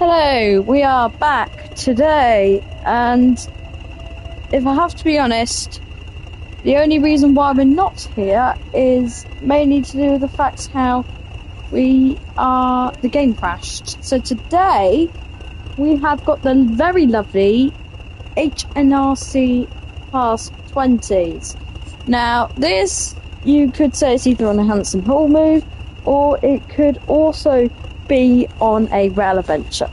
Hello, we are back today, and if I have to be honest, the only reason why we're not here is mainly to do with the fact how the game crashed. So today, we have got the very lovely HNRC Class 20s. Now, this, you could say it's either on a Hanson Hall move, or it could also be on a rail adventure.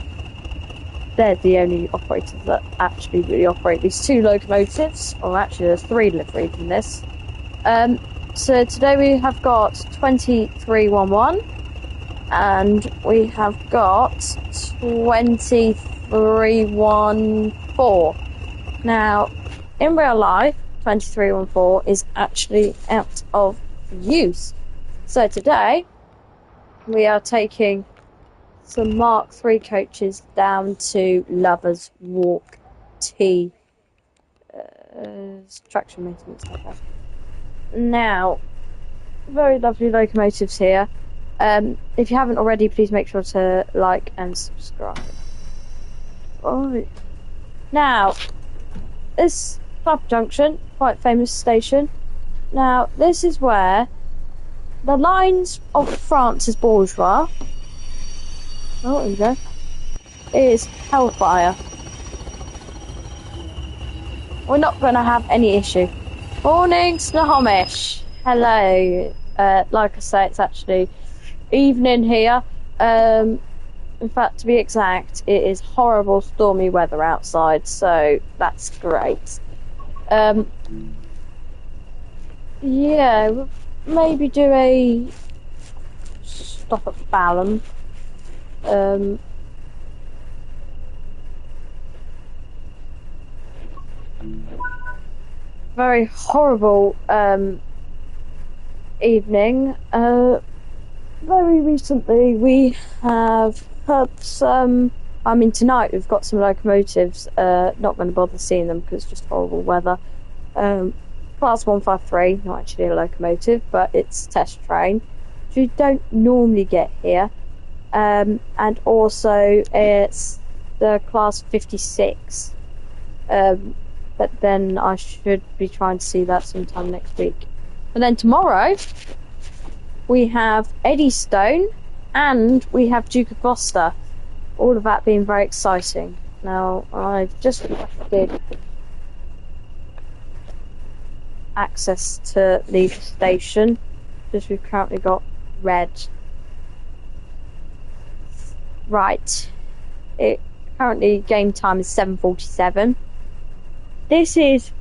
They're the only operators that actually really operate these two locomotives, or actually there's three liveries in this. So today we have got 2311 and we have got 2314. Now, in real life, 2314 is actually out of use. So today we are taking some Mark III coaches down to Lovers Walk T traction maintenance like that. Now, very lovely locomotives here. If you haven't already, please make sure to like and subscribe. Alright. Now, this Club Junction, quite famous station. Now, this is where the lines of France's bourgeois, oh, there we go, is Hellfire. We're not going to have any issue. Morning, Snohomish. Hello. Like I say, it's actually evening here. In fact, to be exact, it is horrible stormy weather outside, so that's great. Yeah, we'll maybe do a stop at Balham. Very horrible evening. Very recently we have had some, I mean tonight we've got some locomotives, not going to bother seeing them because it's just horrible weather. Class 153, not actually a locomotive, but it's test train, which you don't normally get here. And also it's the class 56. But then I should be trying to see that sometime next week. And then tomorrow we have Eddystone and we have Duke of Gloucester. All of that being very exciting. Now I've just requested access to leave the station because we've currently got red. Right. Currently game time is 7:47. This is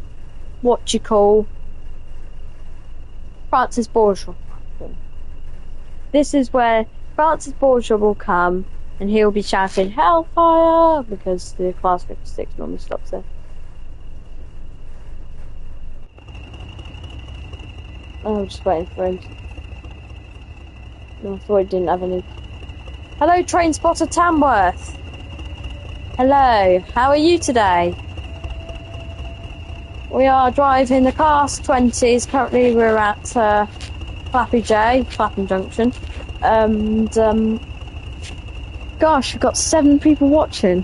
what you call Francis Bourgeois. This is where Francis Bourgeois will come and he'll be shouting Hellfire because the class 56 normally stops there. Oh, I'm just waiting for him. No, I thought he didn't have any. Hello, Train Spotter Tamworth. Hello, how are you today? We are driving the Class 20s. Currently we're at Clapham Junction. And gosh, we've got 7 people watching.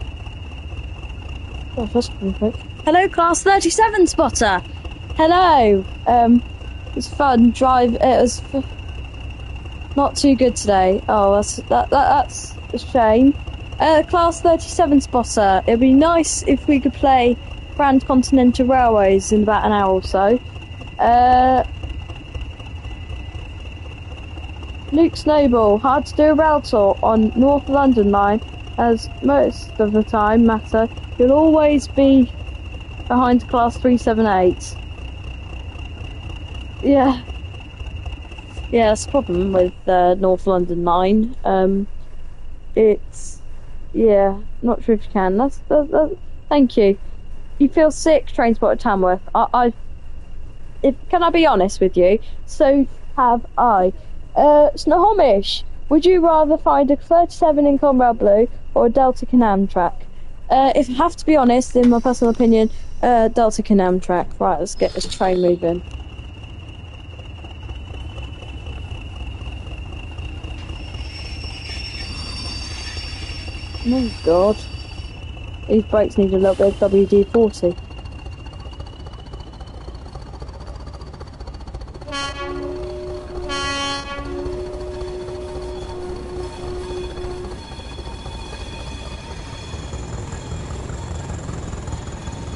Oh, that's pretty quick. Hello, Class 37 spotter. Hello. It was fun. It was not too good today. Oh, that's a shame. Class 37 spotter. It'd be nice if we could play Grand Continental Railways in about an hour or so. Luke Snowball, hard to do a rail tour on North London line, as most of the time matter. You'll always be behind class 378. Yeah, that's the problem with North London line. It's, yeah, not sure if you can. That's thank you. You feel sick, Train Spotter Tamworth. Can I be honest with you? So have I. Snohomish, would you rather find a 37 in Conrail Blue or a Delta Canam track? If I have to be honest, in my personal opinion, Delta Canam track. Right, let's get this train moving. Oh god. These brakes need a little bit of WD-40.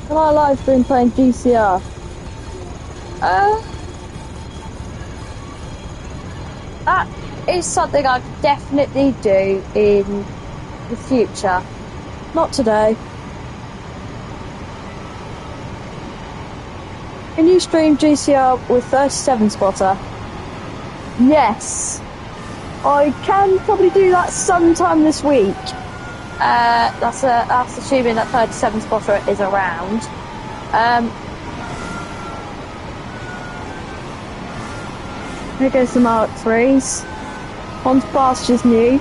Can I live stream playing GCR? That is something I could definitely do in the future. Not today. Can you stream GCR with 37 spotter? Yes. I can probably do that sometime this week. That's assuming that 37 spotter is around. Here goes the Mark 3s. Onto pastures new.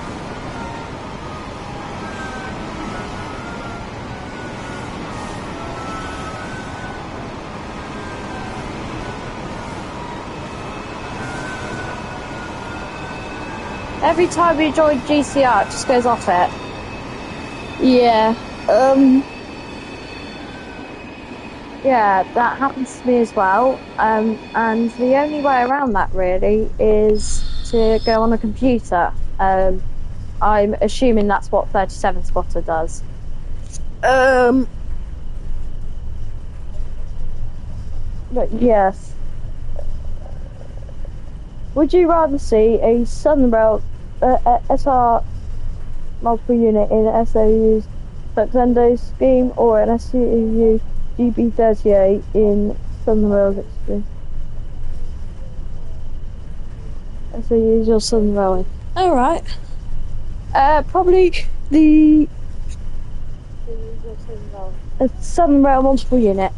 Every time we join GCR, it just goes off it. Yeah. Yeah, that happens to me as well. And the only way around that really is to go on a computer. I'm assuming that's what 37 spotter does. But yes. Would you rather see a Southern Rail SR multiple unit in SOU's Tuxedo scheme or an SUU GB38 in Southern Rail's Extreme? SOU's or Southern Railway? Alright. Probably the Southern Rail multiple unit.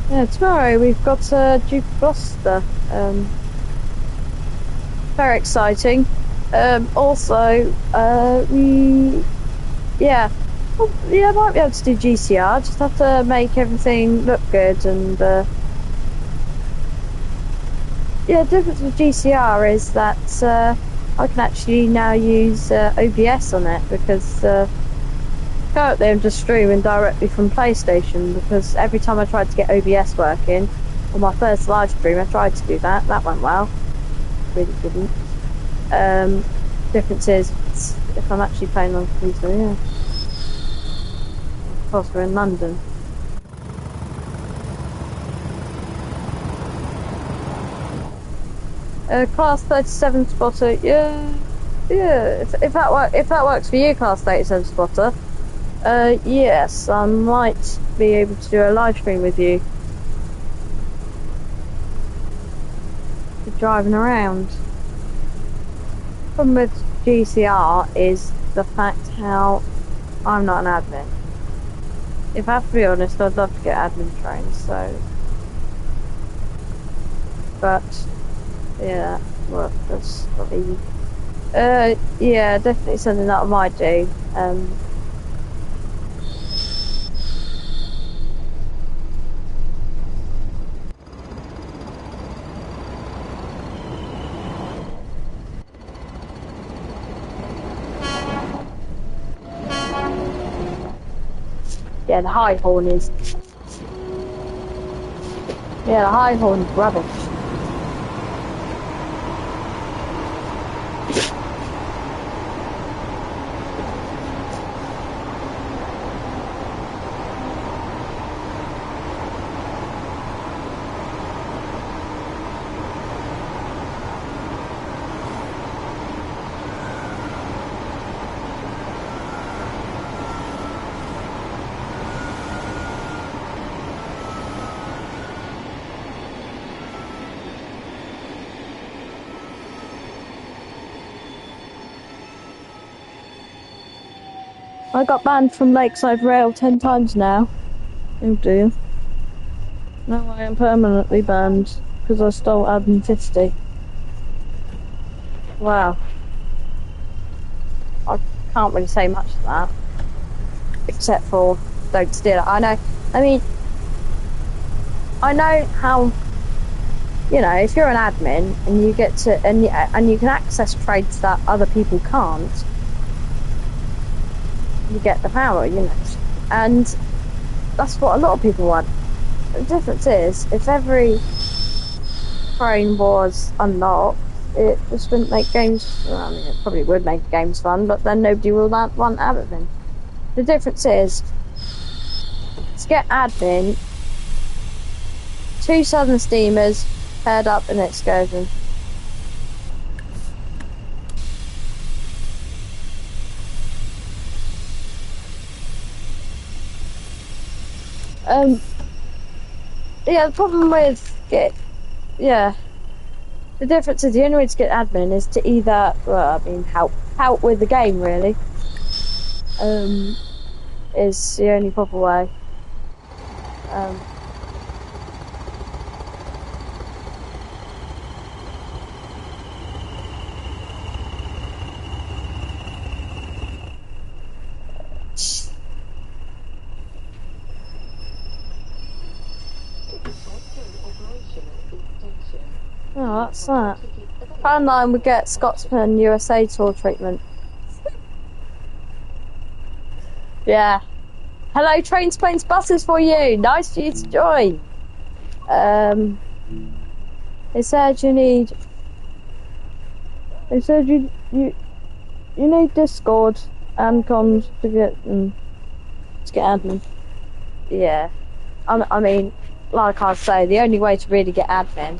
Yeah, tomorrow we've got Duke of Gloucester. Very exciting. Also, I might be able to do GCR. Just have to make everything look good and the difference with GCR is that I can actually now use OBS on it because currently I'm just streaming directly from PlayStation because every time I tried to get OBS working on my first live stream, I tried to do that. That went well. Really didn't. Difference is if I'm actually playing on computer, yeah. Of course, we're in London. Class 37 spotter, yeah. If that works for you, Class 37 spotter. Yes, I might be able to do a live stream with you. Driving around. The problem with GCR is the fact how I'm not an admin. If I have to be honest, I'd love to get admin trained, so. But, yeah, well, that's not easy. Yeah, definitely something that I might do. Yeah, the high horn is. Yeah, the high horn is rubbish. I got banned from Lakeside Rail 10 times now. Oh dear. Now I am permanently banned. because I stole admin 50. Wow. I can't really say much to that. Except for don't steal it. I know how, you know, if you're an admin and you get to, and you can access trades that other people can't, you get the power, you know. And that's what a lot of people want. The difference is, if every train was unlocked, it just wouldn't make games, well, I mean, it probably would make games fun, but then nobody will want admin. The difference is, to get admin, 2 southern steamers paired up in excursion. Yeah, the problem with the difference is the only way to get admin is to either, well, I mean, help with the game, really. Is the only proper way. Oh, that's that. Fan line would get Scotsman USA tour treatment. Yeah. Hello, trains, planes, buses for you. Nice for you to join. They said you need. They said you need Discord and comms to get admin. Yeah. I mean, like I say, the only way to really get admin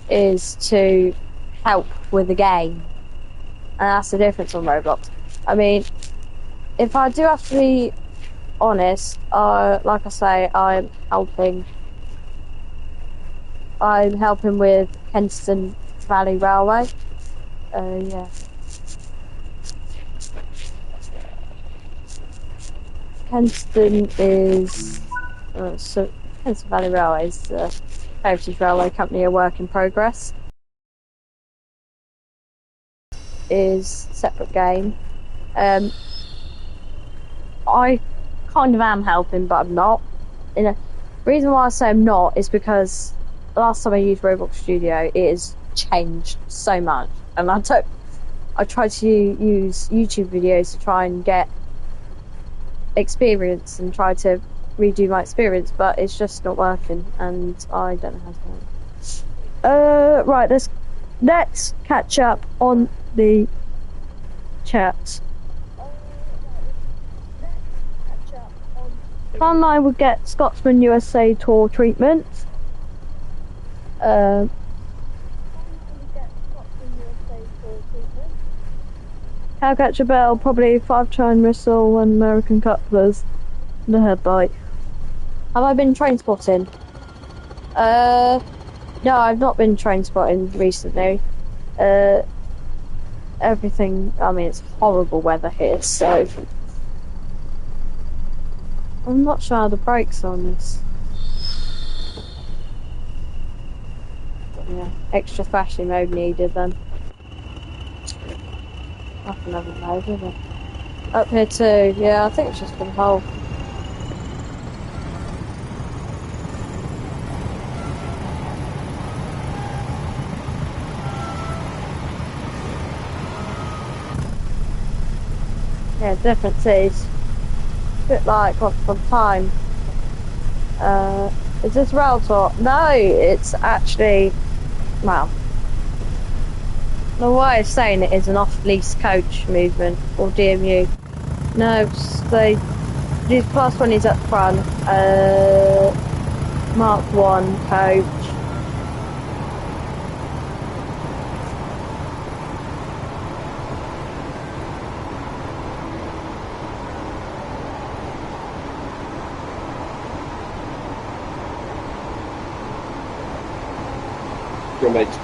is to help with the game, and that's the difference on Roblox. I mean, if I do have to be honest, like I say, I'm helping with Kensington Valley Railway. Yeah. Kensington is so Kensington Valley Railway is the Heritage Railway Company, a work in progress. Is separate game. I kind of am helping, but I'm not. The reason why I say I'm not is because the last time I used Roblox Studio, it has changed so much, and I try to use YouTube videos to try and get experience and try to redo my experience, but it's just not working, and I don't know how to do it. Right, let's catch up on the chat. Online would get Scotsman USA tour treatment. Cowcatcher Bell, probably 5-chine missile and American couplers. The headlight. Have I been train spotting? No, I've not been train spotting recently. Everything, I mean, it's horrible weather here, so I'm not sure how the brakes on this. Yeah, extra flashing mode needed then. Up another mode, isn't it? Up here too, yeah, I think it's just been whole. Yeah, difference is a bit like Once Upon a Time. Is this rail talk? No, it's actually, well, the way of saying it is an off-lease coach movement, or DMU. No, these class 1 is up front, Mark 1 coach.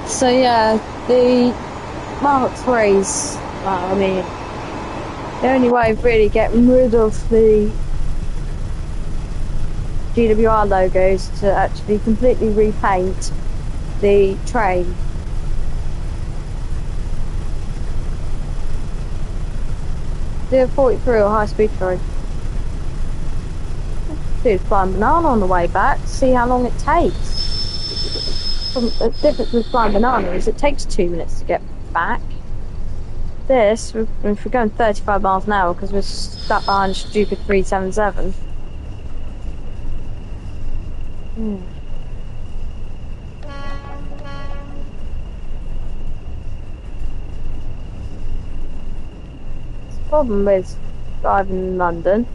So yeah, the Mark 3s, I mean, the only way of really getting rid of the GWR logos to actually completely repaint the train. Do a 43 or high speed train. Do flying banana on the way back, see how long it takes. The difference with flying banana is it takes 2 minutes to get back. This, if we're going 35 miles an hour because we're stuck behind a stupid 377. The problem with driving in London,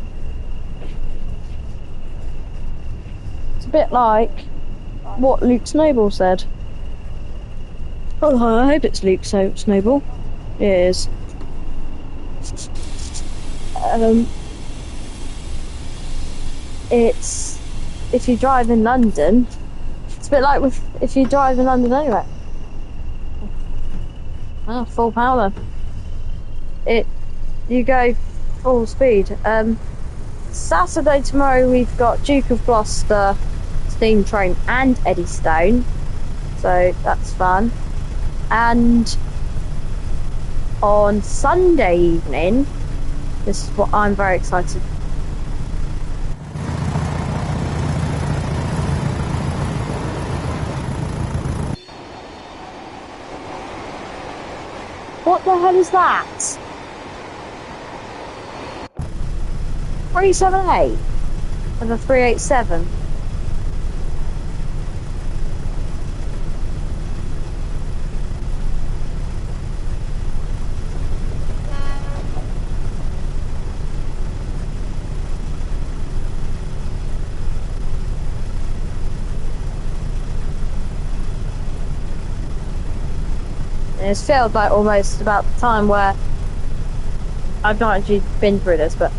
it's a bit like what Luke Snowball said. Oh, I hope it's Luke Snowball. It is. It's if you drive in London, it's a bit like if you drive in London anyway. Oh, full power. You go full speed. Saturday tomorrow we've got Duke of Gloucester, Steam Train and Eddystone, so that's fun. And on Sunday evening, this is what I'm very excited. What the hell is that? 378 and a 387. It's felt like almost about the time where I've not actually been through this, but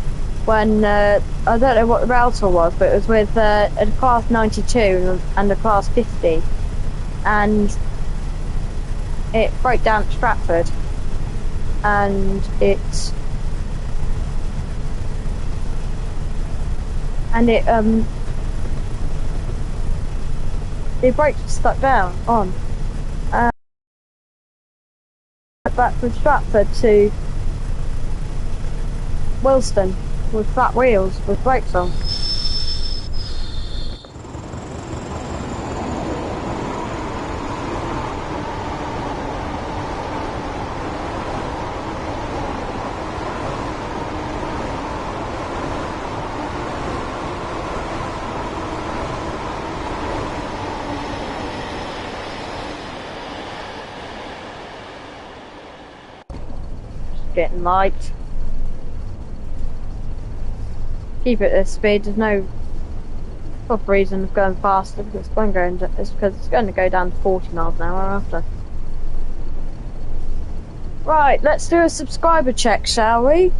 when I don't know what the router was, but it was with a class 92 and a class 50, and it broke down at Stratford, and it broke stuck down on. Back from Stratford to Wilston with flat wheels with brakes on. Getting light. Keep it at this speed. There's no proper reason of going faster because it's going to go down to 40 miles an hour after. Right, let's do a subscriber check, shall we?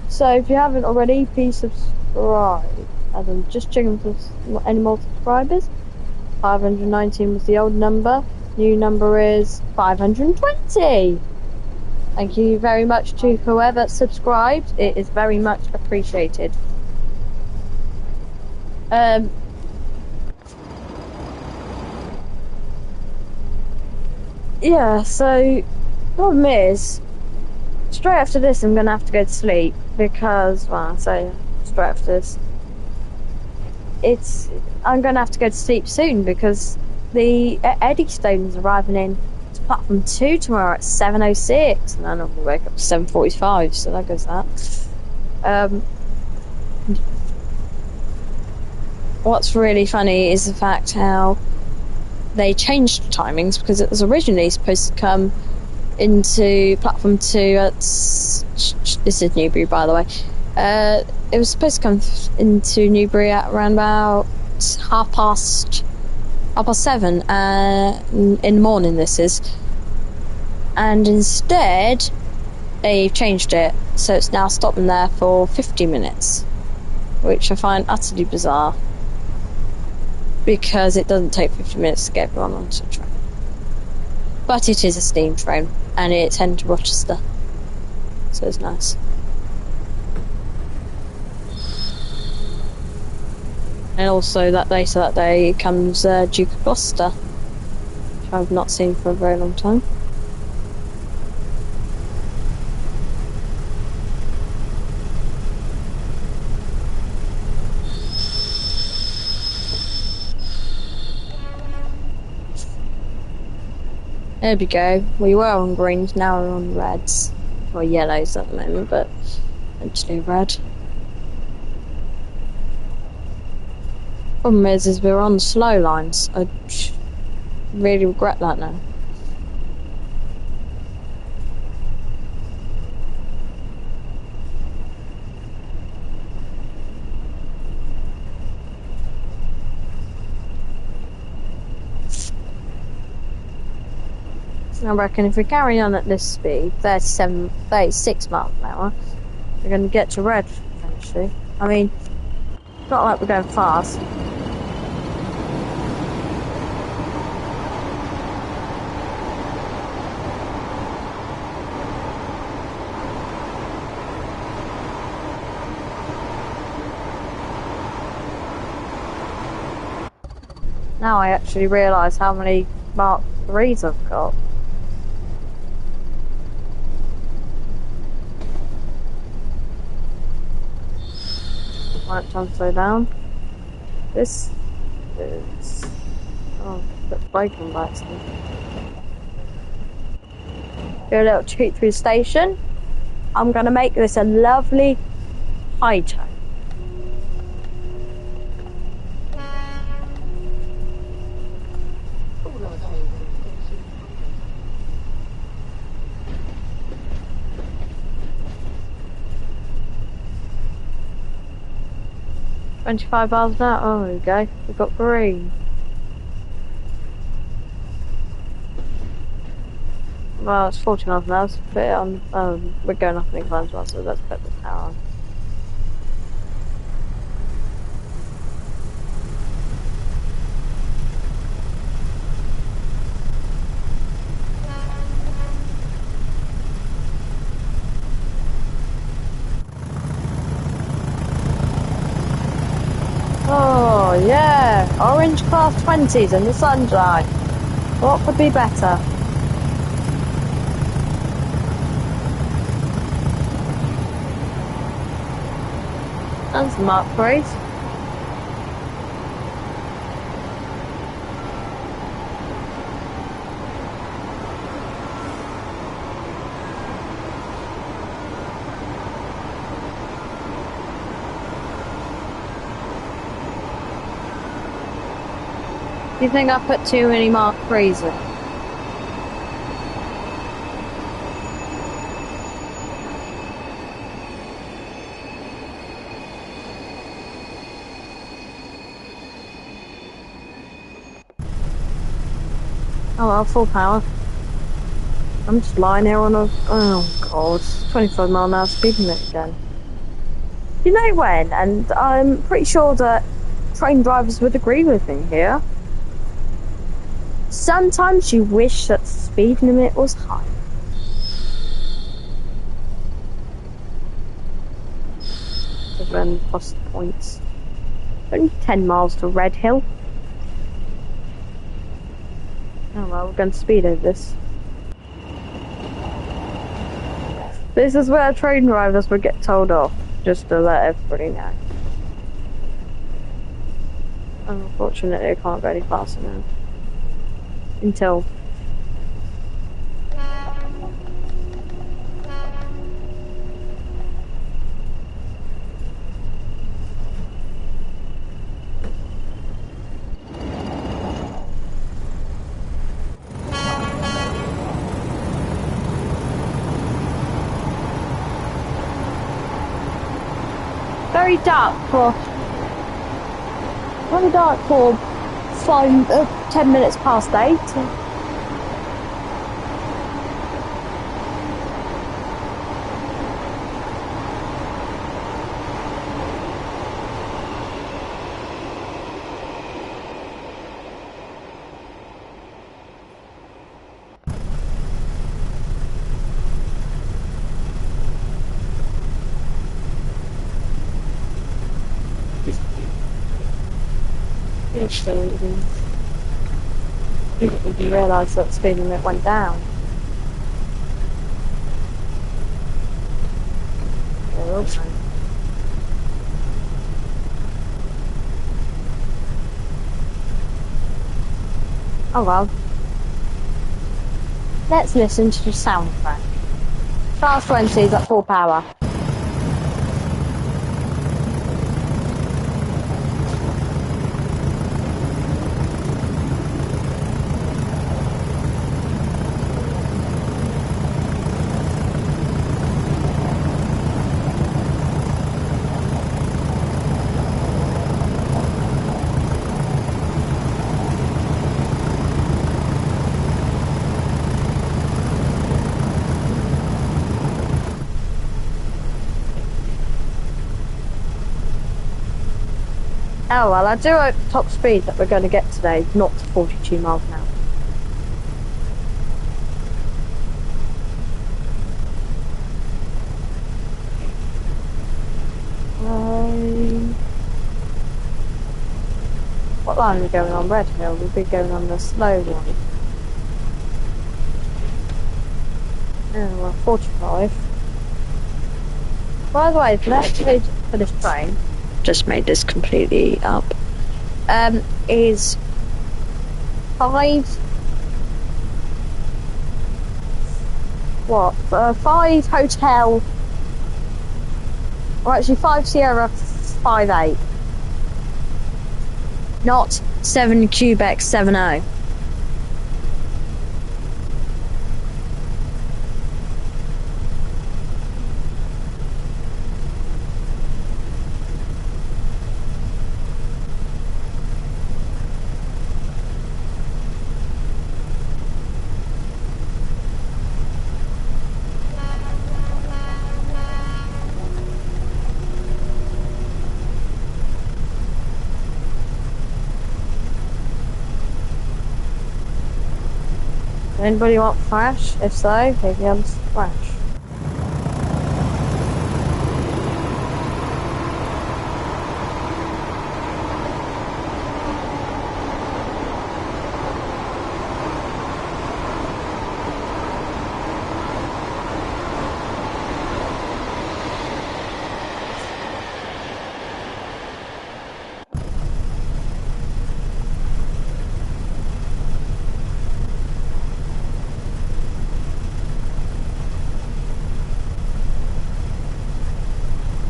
So if you haven't already, please subscribe. As I'm just checking for any more subscribers. 519 was the old number. New number is 520. Thank you very much to whoever subscribed. It is very much appreciated. Yeah, so problem is, straight after this I'm gonna have to go to sleep because, well, I say straight after this, I'm gonna have to go to sleep soon because the Eddystone is arriving in to platform 2 tomorrow at 7:06, and then I'll wake up at 7:45, so that goes that. What's really funny is the fact how they changed timings because it was originally supposed to come into platform 2 at this is Newbury, by the way. It was supposed to come into Newbury at around about half past 7 in the morning. This is, and instead they've changed it, so it's now stopping there for 50 minutes, which I find utterly bizarre. Because it doesn't take 50 minutes to get everyone onto the train. But it is a steam train, and it's heading to Rochester. So it's nice. And also that later that day comes Duke of Gloucester, which I've not seen for a very long time. There we go. We were on greens, now we're on reds. Or yellows at the moment, but eventually red. Problem is we're on slow lines. I really regret that now. I reckon if we carry on at this speed, 36 miles an hour, we're going to get to red eventually. I mean, it's not like we're going fast. Now I actually realise how many Mark 3s I've got. Right, time to slow down. This is... oh, put the brake on by accident. Do a little treat through the station. I'm going to make this a lovely high tone. $25 an hour. Oh, there we go. We've got green. Well, it's 40 miles an hour. So put it on. We're going up an incline as well, so let's put the power on. Oh, yeah. Orange class 20s in the sunshine. What could be better? And some Mark 3s. Do you think I put too many Mark 3s in? Oh well, full power. I'm just lying here on a... oh god, 25 mile an hour speed limit again. You know when, and I'm pretty sure that train drivers would agree with me here. Sometimes you wish that the speed limit was high. Then plus the points. Only 10 miles to Red Hill. Oh well, we're going to speed over this. This is where train drivers would get told off, just to let everybody know. Unfortunately, I can't go any faster now. Until... very dark for 10 minutes past 8. so I didn't even realise that speed limit went down. Yeah, also. Oh well. Let's listen to the soundtrack. Fast 20s at full power. Oh well, I do hope the top speed that we're going to get today is not 42 miles an hour. What line are we going on? Red Hill. We'll be going on the slow one. Oh, well, 45. By the way, the next page for this train, just made this completely up, is 5 hotel, or actually 5 Sierra 58, not 7 Quebec 70. Anybody want Flash? If so, take me on Flash.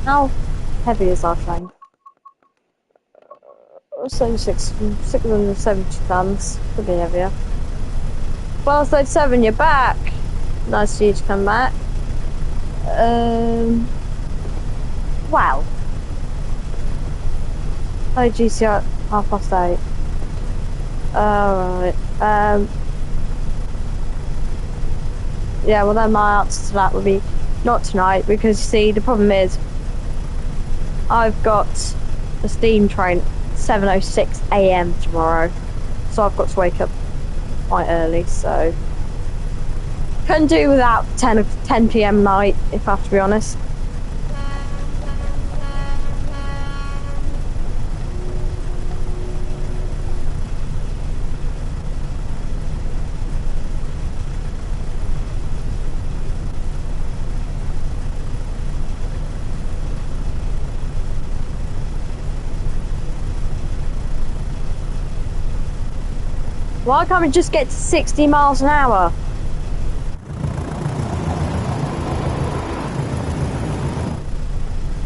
How heavy is our train? 670 tons. Could be heavier. 12:37, you're back. Nice for you to come back. Wow. Oh, GCR 8:30. Alright. Yeah, well then my answer to that would be not tonight, because you see, the problem is I've got a steam train 7:06 AM tomorrow, so I've got to wake up quite early, so can do without 10 PM night, if I have to be honest. Why can't we just get to 60 miles an hour?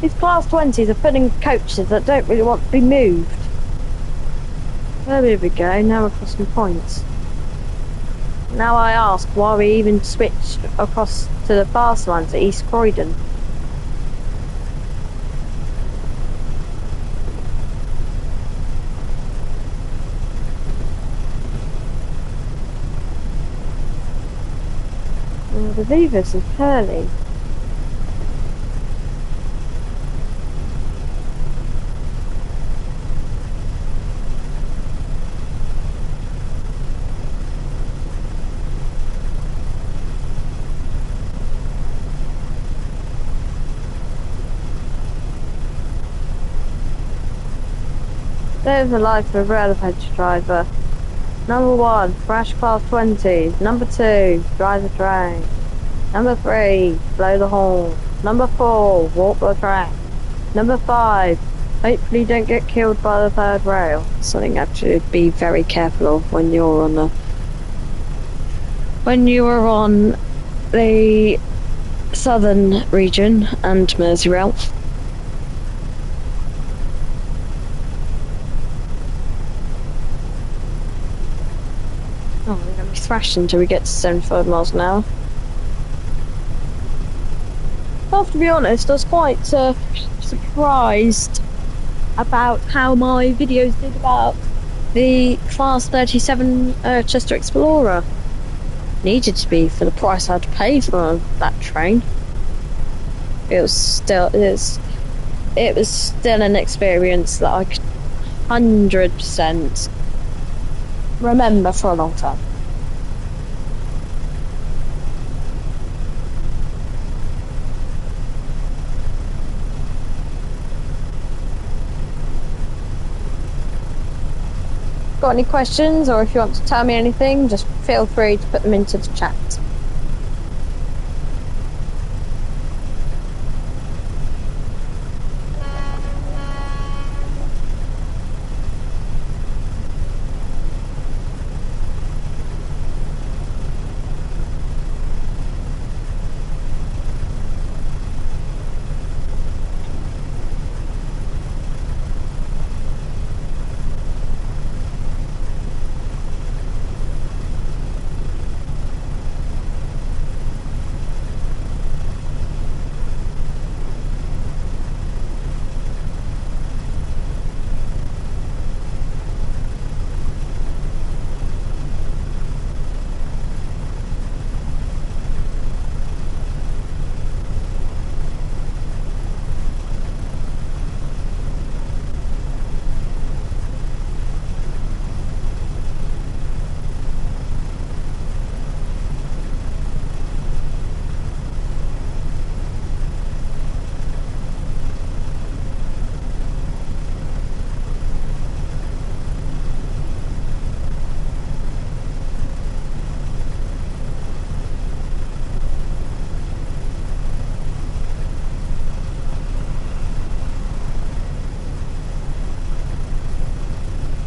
These class 20s are filling coaches that don't really want to be moved. There we go, now we're crossing points. Now I ask why we even switched across to the fast ones at East Croydon. The Vivas is curly. Live the life of a rail adventure driver. Number 1, crash class 20s. Number 2, drive the train. Number 3, blow the horn. Number 4, walk the track. Number 5, hopefully don't get killed by the third rail. Something you have to be very careful of when you're on the southern region and Merseyrail. Oh, we're going to be thrashed until we get to 75 miles an hour. I have to be honest, I was quite surprised about how my videos did about the Class 37 Chester Explorer. Needed to be for the price I had to pay for that train. It was still an experience that I could 100% remember for a long time. Got any questions, or if you want to tell me anything, just feel free to put them into the chat.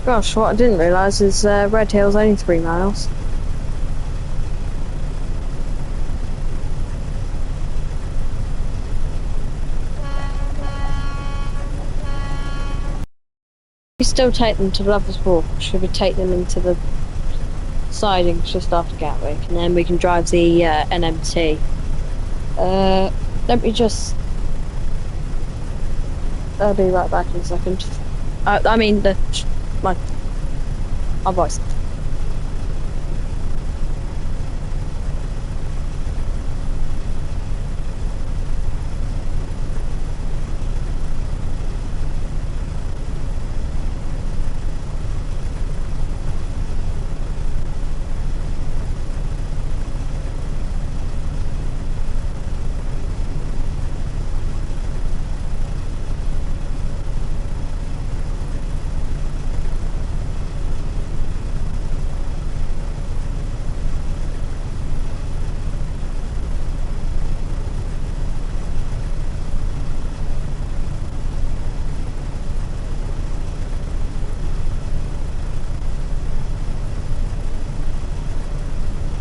Gosh, what I didn't realise is Red Hill's only 3 miles. We still take them to Lovers Walk. Should we take them into the sidings just after Gatwick, and then we can drive the NMT. Let me just. I'll be right back in a second. I mean my voice.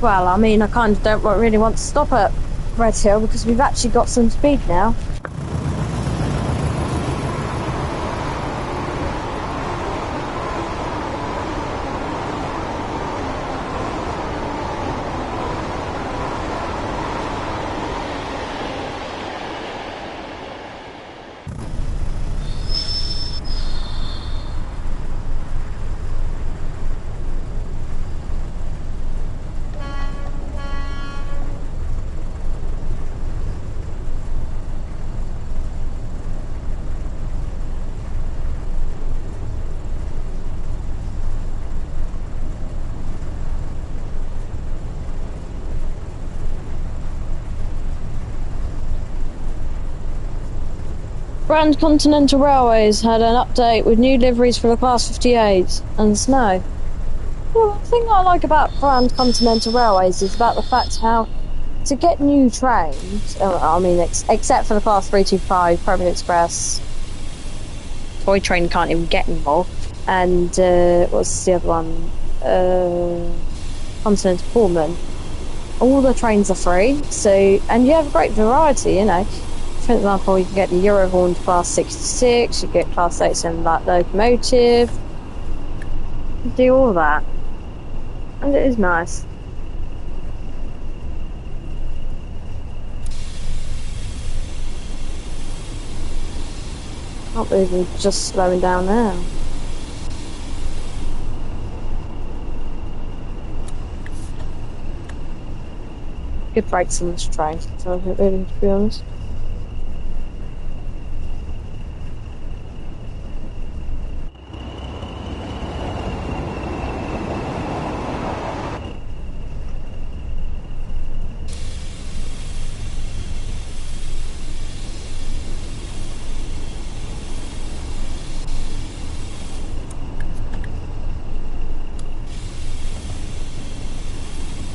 Well, I mean, I kind of don't really want to stop at Red Hill because we've actually got some speed now. Grand Continental Railways had an update with new liveries for the Class 58 and snow. Well, the thing I like about Grand Continental Railways is about the fact how to get new trains, I mean, except for the Class 325, Premier Express, Toy Train can't even get anymore, and what's the other one? Continental Pullman. All the trains are free, so, and you have a great variety, you know. For example, you can get the Eurohorn Class 66, you get Class 87 like locomotive, you do all that, and it is nice. Can't believe we're just slowing down now. Good brakes on this train, so really, to be honest.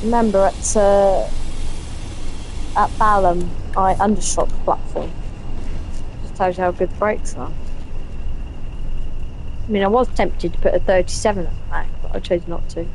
Remember at Balham, I undershot the platform. Just tells you how good the brakes are. I mean, I was tempted to put a 37 at the back, but I chose not to.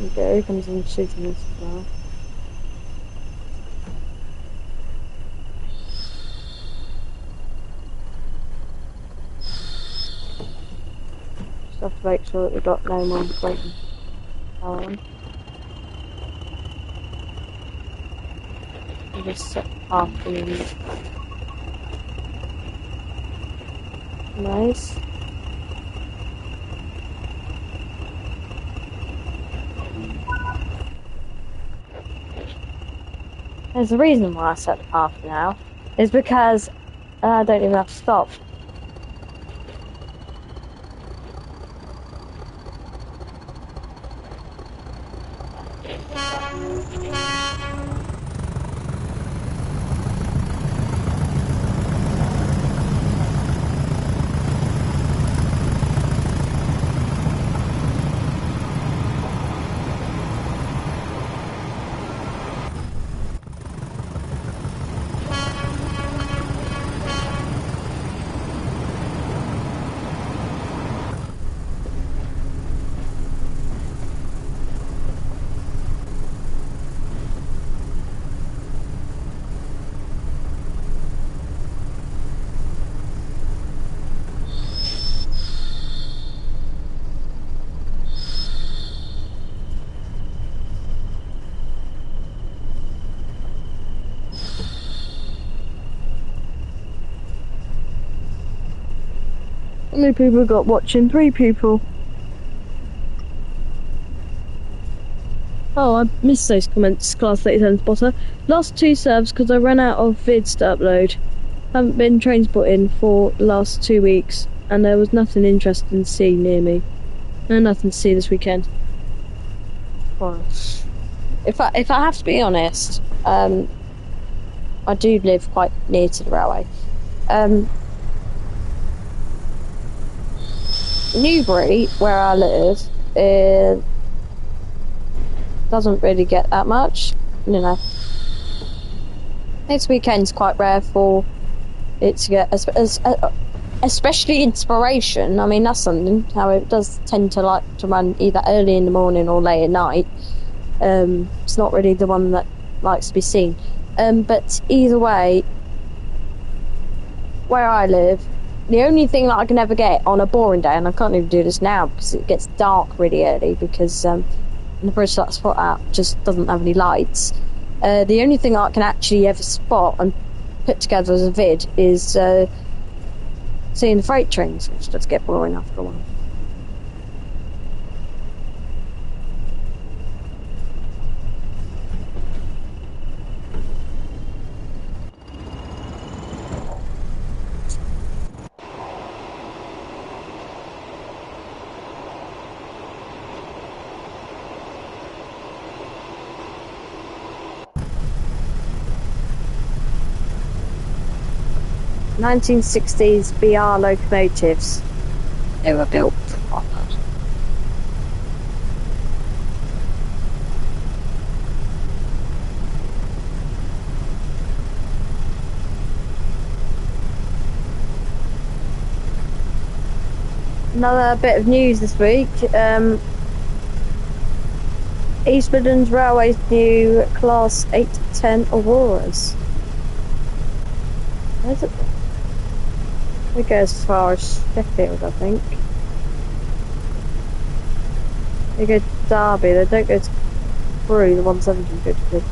Okay, here comes in shooting us as well. Just have to make sure that we've got no more braking power on. And just set half in. Nice. There's a reason why I set the path now. Is because I don't even have to stop. How many people got watching? 3 people. Oh, I missed those comments, Class 37 spotter. Lost 2 serves because I ran out of vids to upload. Haven't been train spotting for the last 2 weeks, and there was nothing interesting to see near me. No, nothing to see this weekend. Well, if I have to be honest, I do live quite near to the railway. Newbury, where I live, doesn't really get that much, you know. This weekend's quite rare for it to get, especially Inspiration. I mean, that's something, how it does tend to like to run either early in the morning or late at night. It's not really the one that likes to be seen. But either way, where I live, the only thing that I can ever get on a boring day, and I can't even do this now because it gets dark really early because the bridge that I spot at just doesn't have any lights. The only thing I can actually ever spot and put together as a vid is seeing the freight trains, which does get boring after a while. 1960s BR locomotives. They were built proper. Another bit of news this week. East Midlands Railway's new Class 8 to 10 Auroras. Where's it? They go as far as Sheffield, I think. They go to Derby, they don't go to Crewe, the 170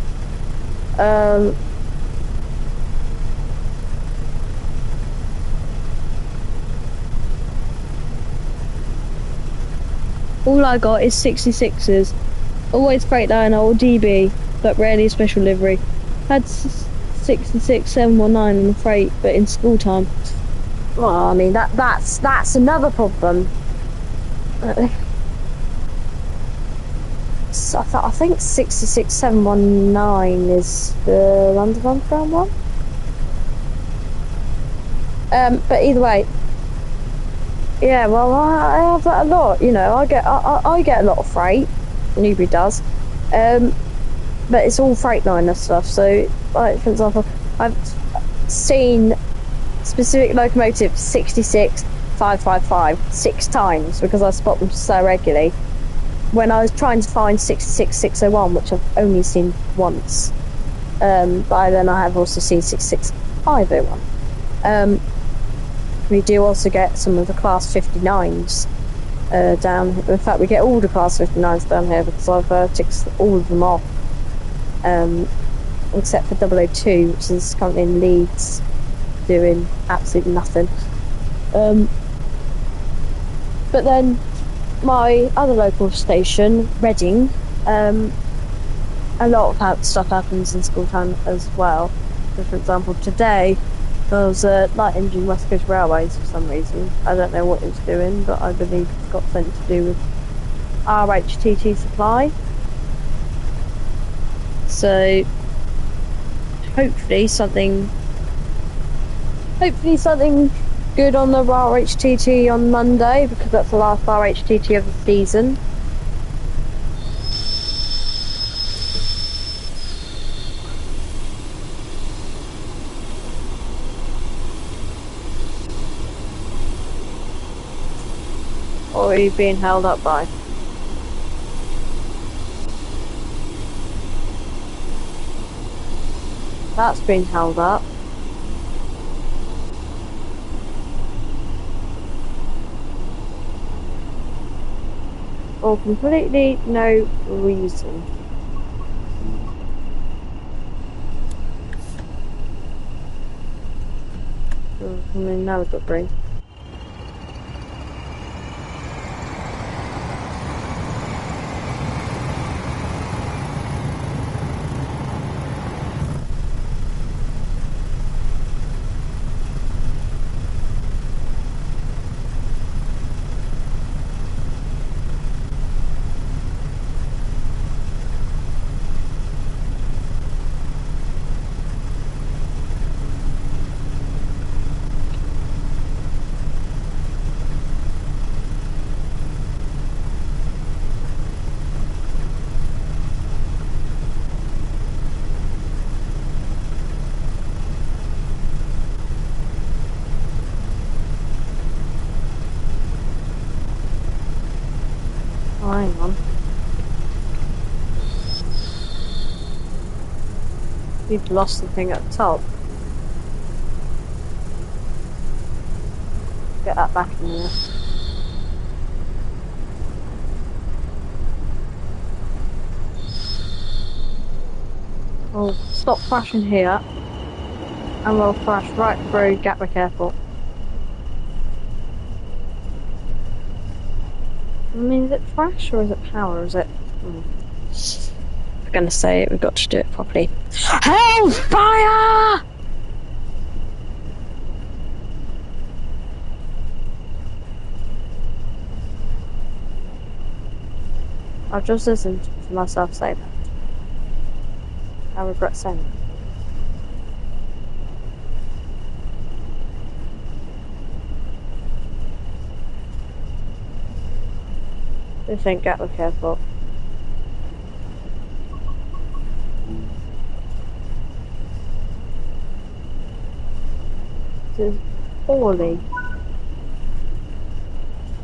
All I got is 66s. Always Freightliner or DB, but rarely a special livery. Had 66 719 on the freight, but in school time. Well, I mean, that's another problem. So I think 66719 is the London Underground one. But either way, yeah. Well, I have that a lot. You know, I get a lot of freight. Newbury does, but it's all Freightliner stuff. So, like for example, I've seen specific locomotive 66 555 6 times because I spot them so regularly. When I was trying to find 66 601, which I've only seen once, but then I have also seen 66 501. We do also get some of the Class 59s down. In fact, we get all the Class 59s down here because I've ticked all of them off, except for 002, which is currently in Leeds, doing absolutely nothing. But then my other local station, Reading, a lot of stuff happens in school time as well. So for example, today there was a light engine West Coast Railways for some reason. I don't know what it was doing, but I believe it's got something to do with RHTT supply. So hopefully something good on the RHTT on Monday, because that's the last RHTT of the season. Or are you being held up by? That's been held up. For completely no reason. I mean, now we've got brain. Oh, hang on. We've lost the thing at the top. Get that back in there. We'll stop flashing here, and we'll flash right through Gatwick Airport. I mean, is it flash or is it power? Is it? If we're gonna say it, we've got to do it properly. Hellfire! I've just listened to myself say that. I regret saying that. This ain't Gatwick Airport. This is Orly.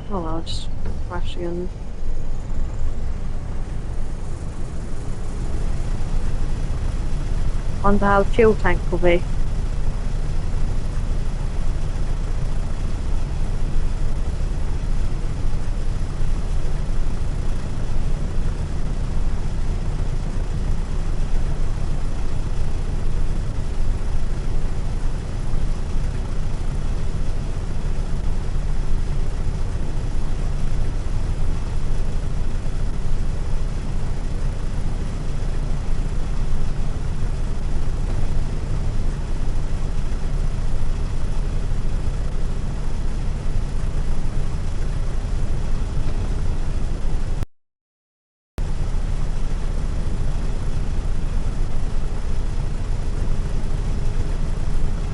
Oh well, I'll just crash again. Wonder how the fuel tank will be.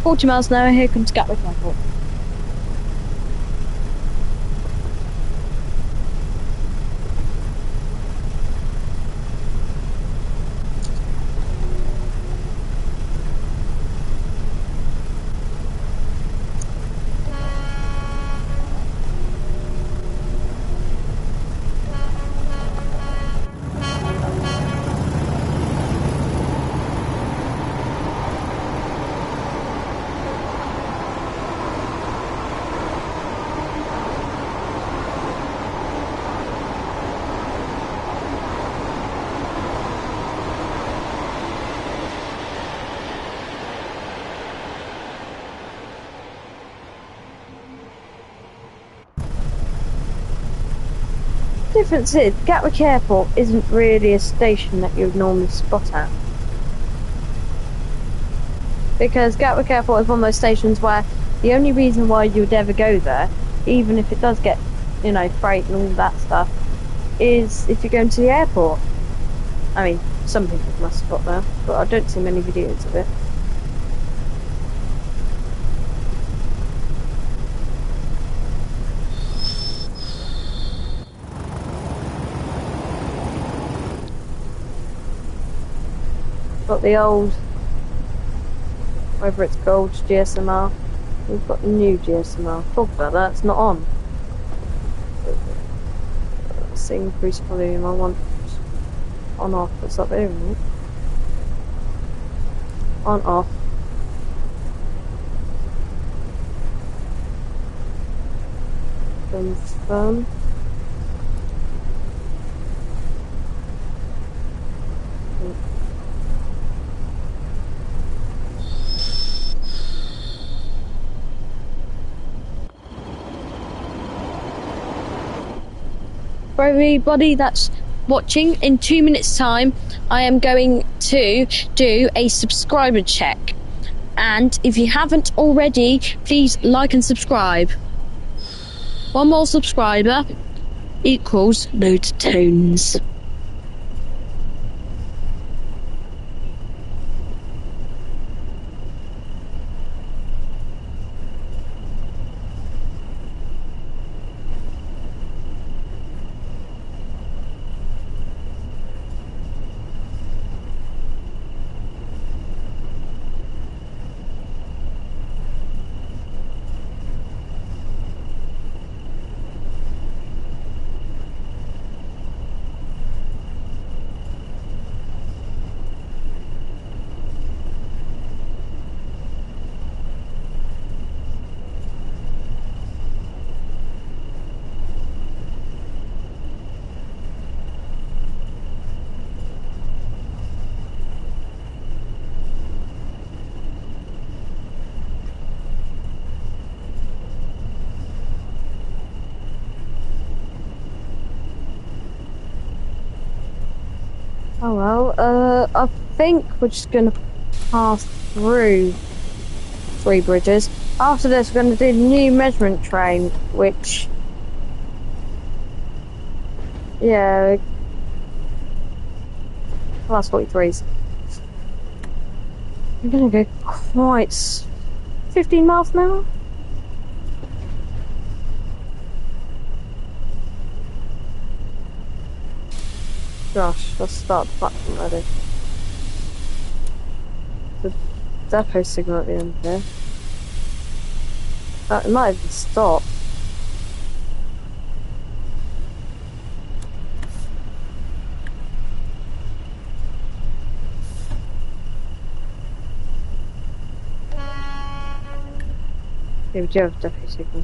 "40 miles an hour, here comes Gatwick Airport." The difference is, Gatwick Airport isn't really a station that you would normally spot at. Because Gatwick Airport is one of those stations where the only reason why you would ever go there, even if it does get, you know, freight and all that stuff, is if you're going to the airport. I mean, some people must spot there, but I don't see many videos of it. Got the old, whether it's gold GSMR, we've got the new GSMR. Talk about that, it's not on. Let's increase volume, I want on off, what's up here, isn't it? On off. Confirm. For everybody that's watching, in 2 minutes time I am going to do a subscriber check, and if you haven't already, please like and subscribe. One more subscriber equals loads of tones. Oh well, I think we're just gonna pass through 3 bridges. After this, we're gonna do the new measurement train, which, yeah, class 43s. We're gonna go quite 15 miles an hour. Gosh, let's start the platform already. The depot signal at the end here. It might even stop. Yeah, we do have a depot signal.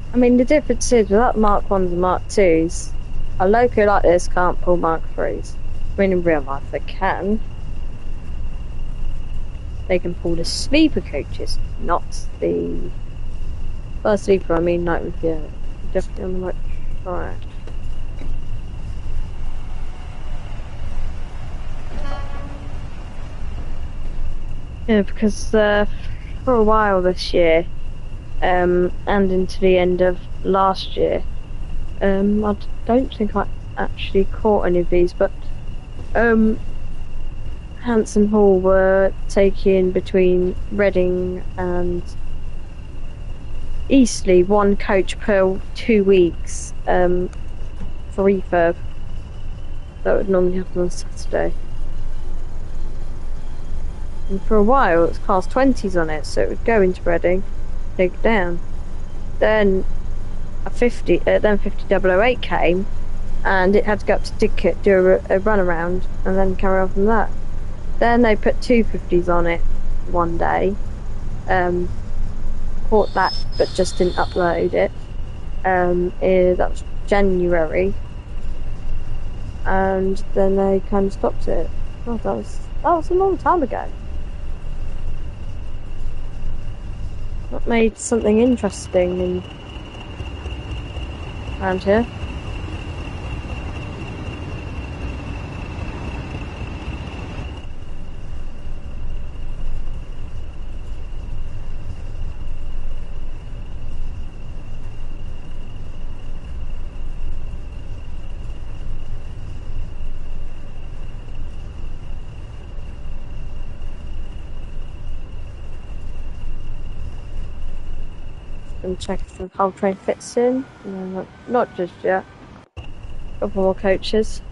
I mean, the difference is, without Mark 1s and Mark 2s, a loco like this can't pull Mark 3s. I mean, in real life, they can. They can pull the sleeper coaches, not the... Well, sleeper, I mean, night with you. Definitely on the right track. Yeah, because for a while this year, and into the end of last year, I don't think I actually caught any of these, but Hanson Hall were taking between Reading and Eastleigh 1 coach per 2 weeks for refurb. That would normally happen on Saturday. And for a while it was class 20s on it, so it would go into Reading, take it down. Then a 50-008 came, and it had to go up to Didcot, do a run around, and then carry on from that. Then they put 250s on it one day. Caught that, but just didn't upload it. That was January, and then they kind of stopped it. Oh, that was a long time ago. That made something interesting around here. And check if the whole train fits in. No, not just yet. Couple more coaches.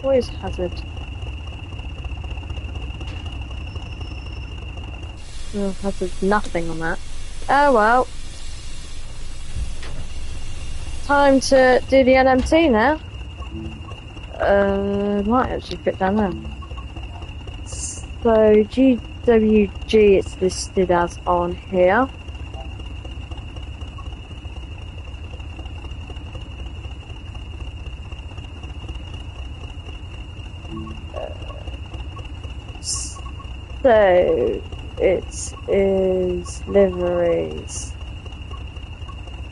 What is hazard? No, hazard's nothing on that. Oh well. Time to do the NMT now. Might actually fit down there. So GWG it's listed as on here. So it is liveries.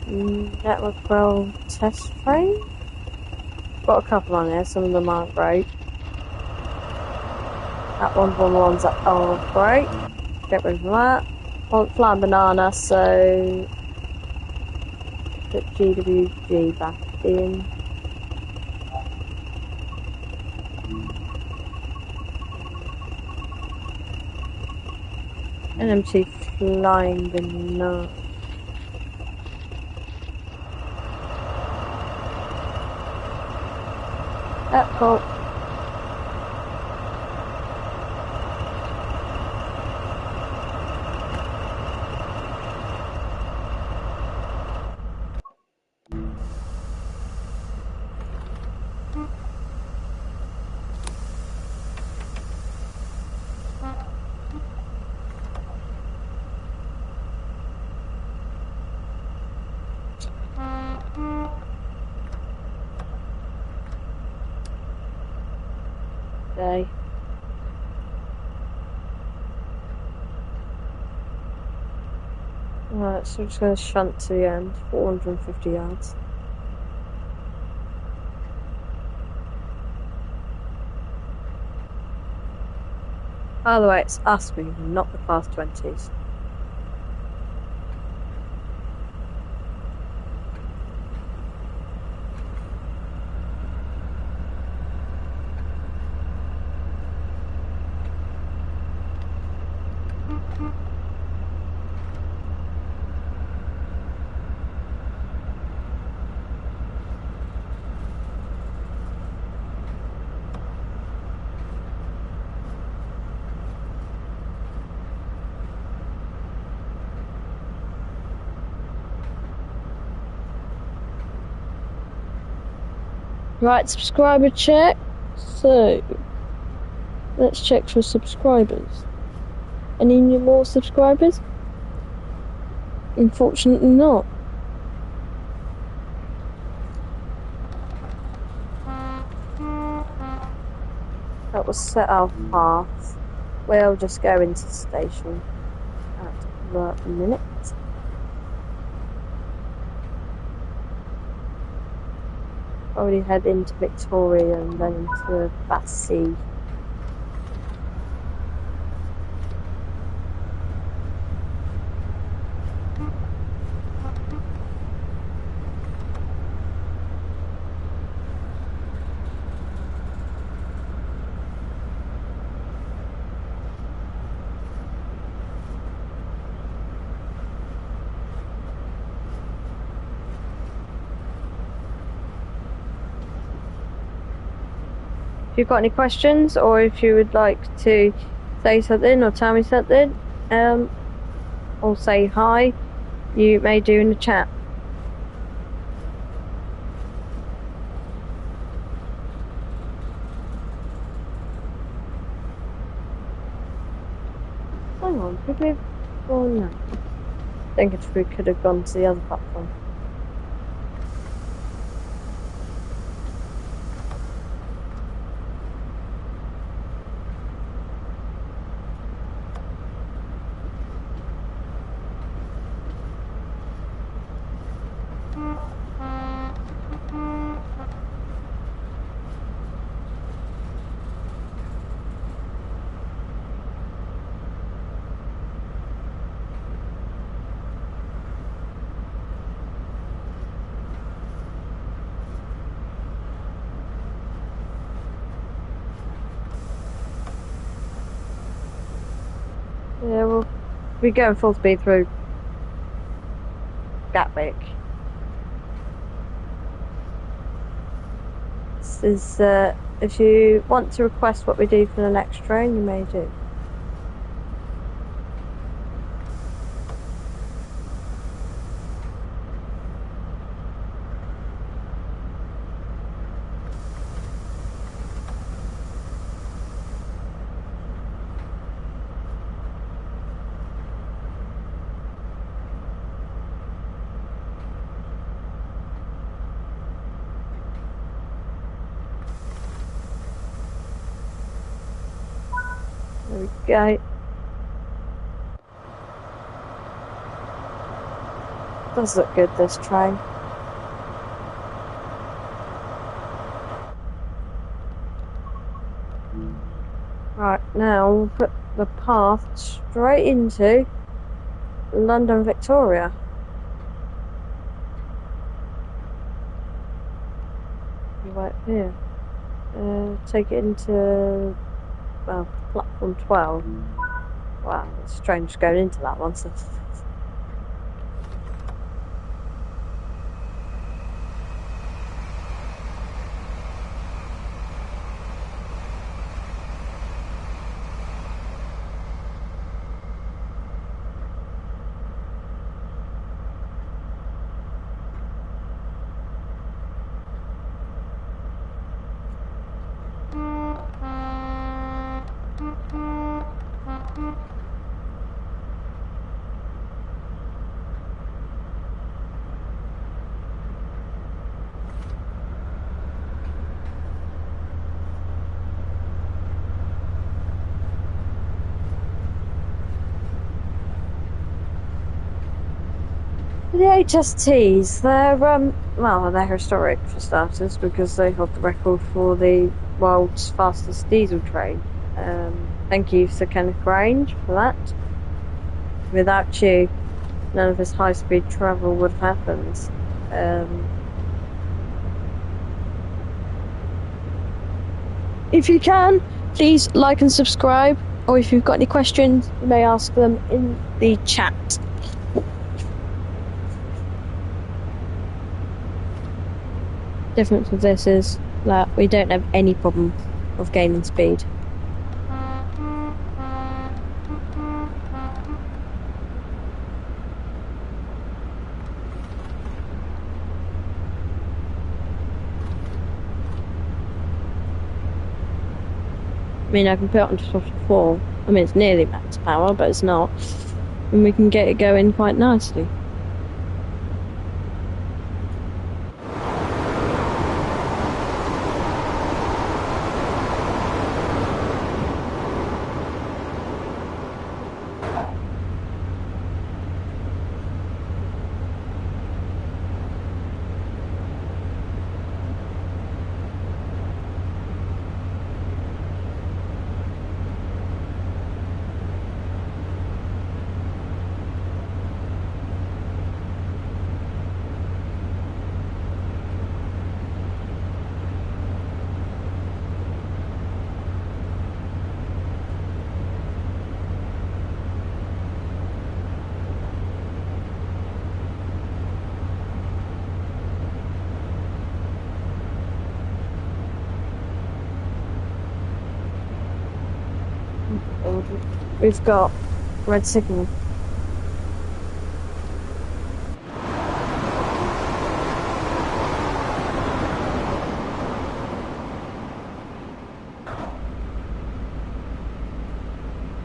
Network Well test train. Got a couple on here, some of them aren't great. That one's one of the ones that are great. Get rid of that. Want flying banana, so put GWG back in. NMT flying banana. Cool. Okay. Right, so we're just going to shunt to the end, 450 yards. By the way, it's us moving, not the fast 20s. Right, subscriber check. So, let's check for subscribers. Any more subscribers? Unfortunately not. That was set our path. We'll just go into the station at the minute. Probably head into Victoria and then into Battersea. If you've got any questions or if you would like to say something or tell me something, or say hi, you may do in the chat. Hang on, could we have gone now? I think if we could have gone to the other platform. Yeah, we'll be going full speed through Gatwick. This is, if you want to request what we do for the next train, you may do. There we go. Does look good, this train. Right, now we'll put the path straight into London Victoria. Right here. Take it into, well, platform 12. Wow, it's strange going into that one. So. the HSTs, they're historic for starters because they hold the record for the world's fastest diesel train. Thank you, Sir Kenneth Grange, for that. Without you, none of this high-speed travel would have happened. If you can, please like and subscribe, or if you've got any questions, you may ask them in the chat. Difference with this is that we don't have any problem of gaining speed. I mean, I can put it onto throttle 4. I mean, it's nearly max power, but it's not. And we can get it going quite nicely. We've got red signal.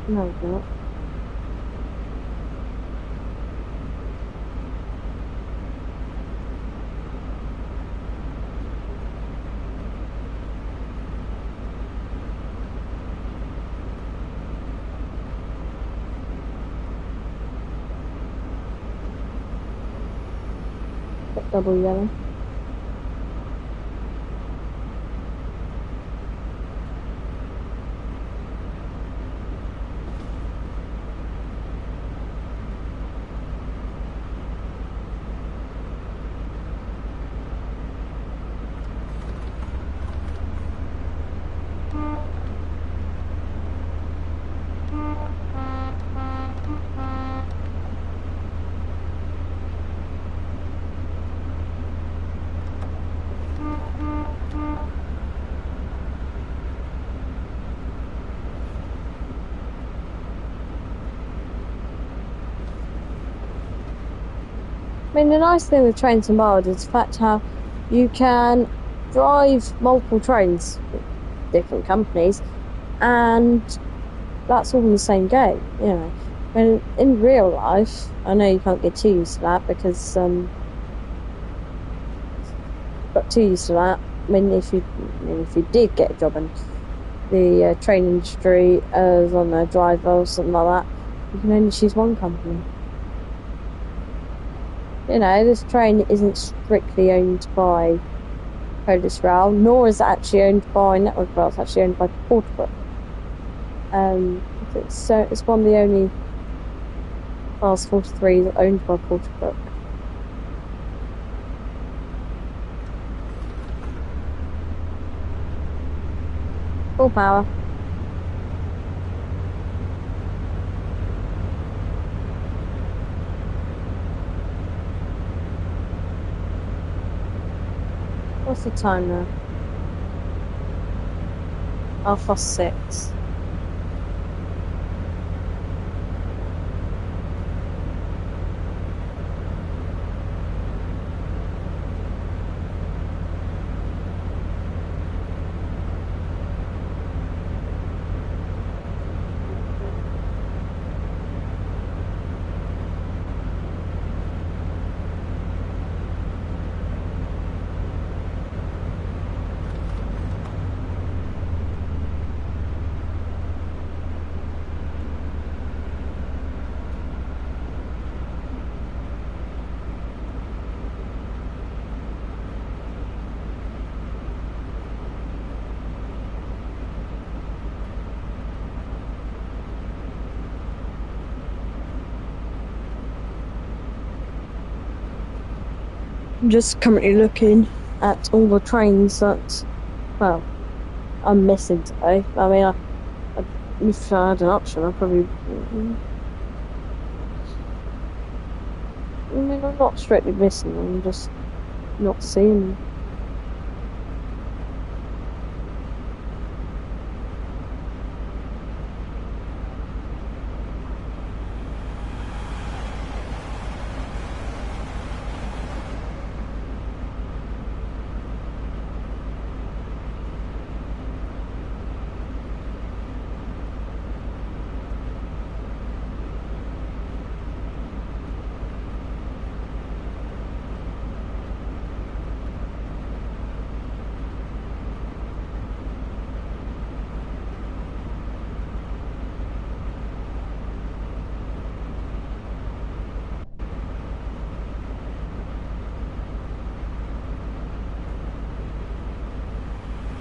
No, we've not. Double yellow. I mean, the nice thing with Trains and Miles is the fact how you can drive multiple trains with different companies, and that's all in the same game, you know. When in real life, I know you can't get too used to that because got too used to that. I mean, if you did get a job in the train industry as on a driver or something like that, you can only choose one company. You know, this train isn't strictly owned by Polish Rail, nor is it actually owned by Network Rail. It's actually owned by Porterbrook. It's one of the only Class 43s owned by Porterbrook. Full power. What's the time now? 6:30. I'm just currently looking at all the trains that, well, I'm missing today. I mean, if I had an option, I'd probably. I mean, I'm not strictly missing them, I'm just not seeing them.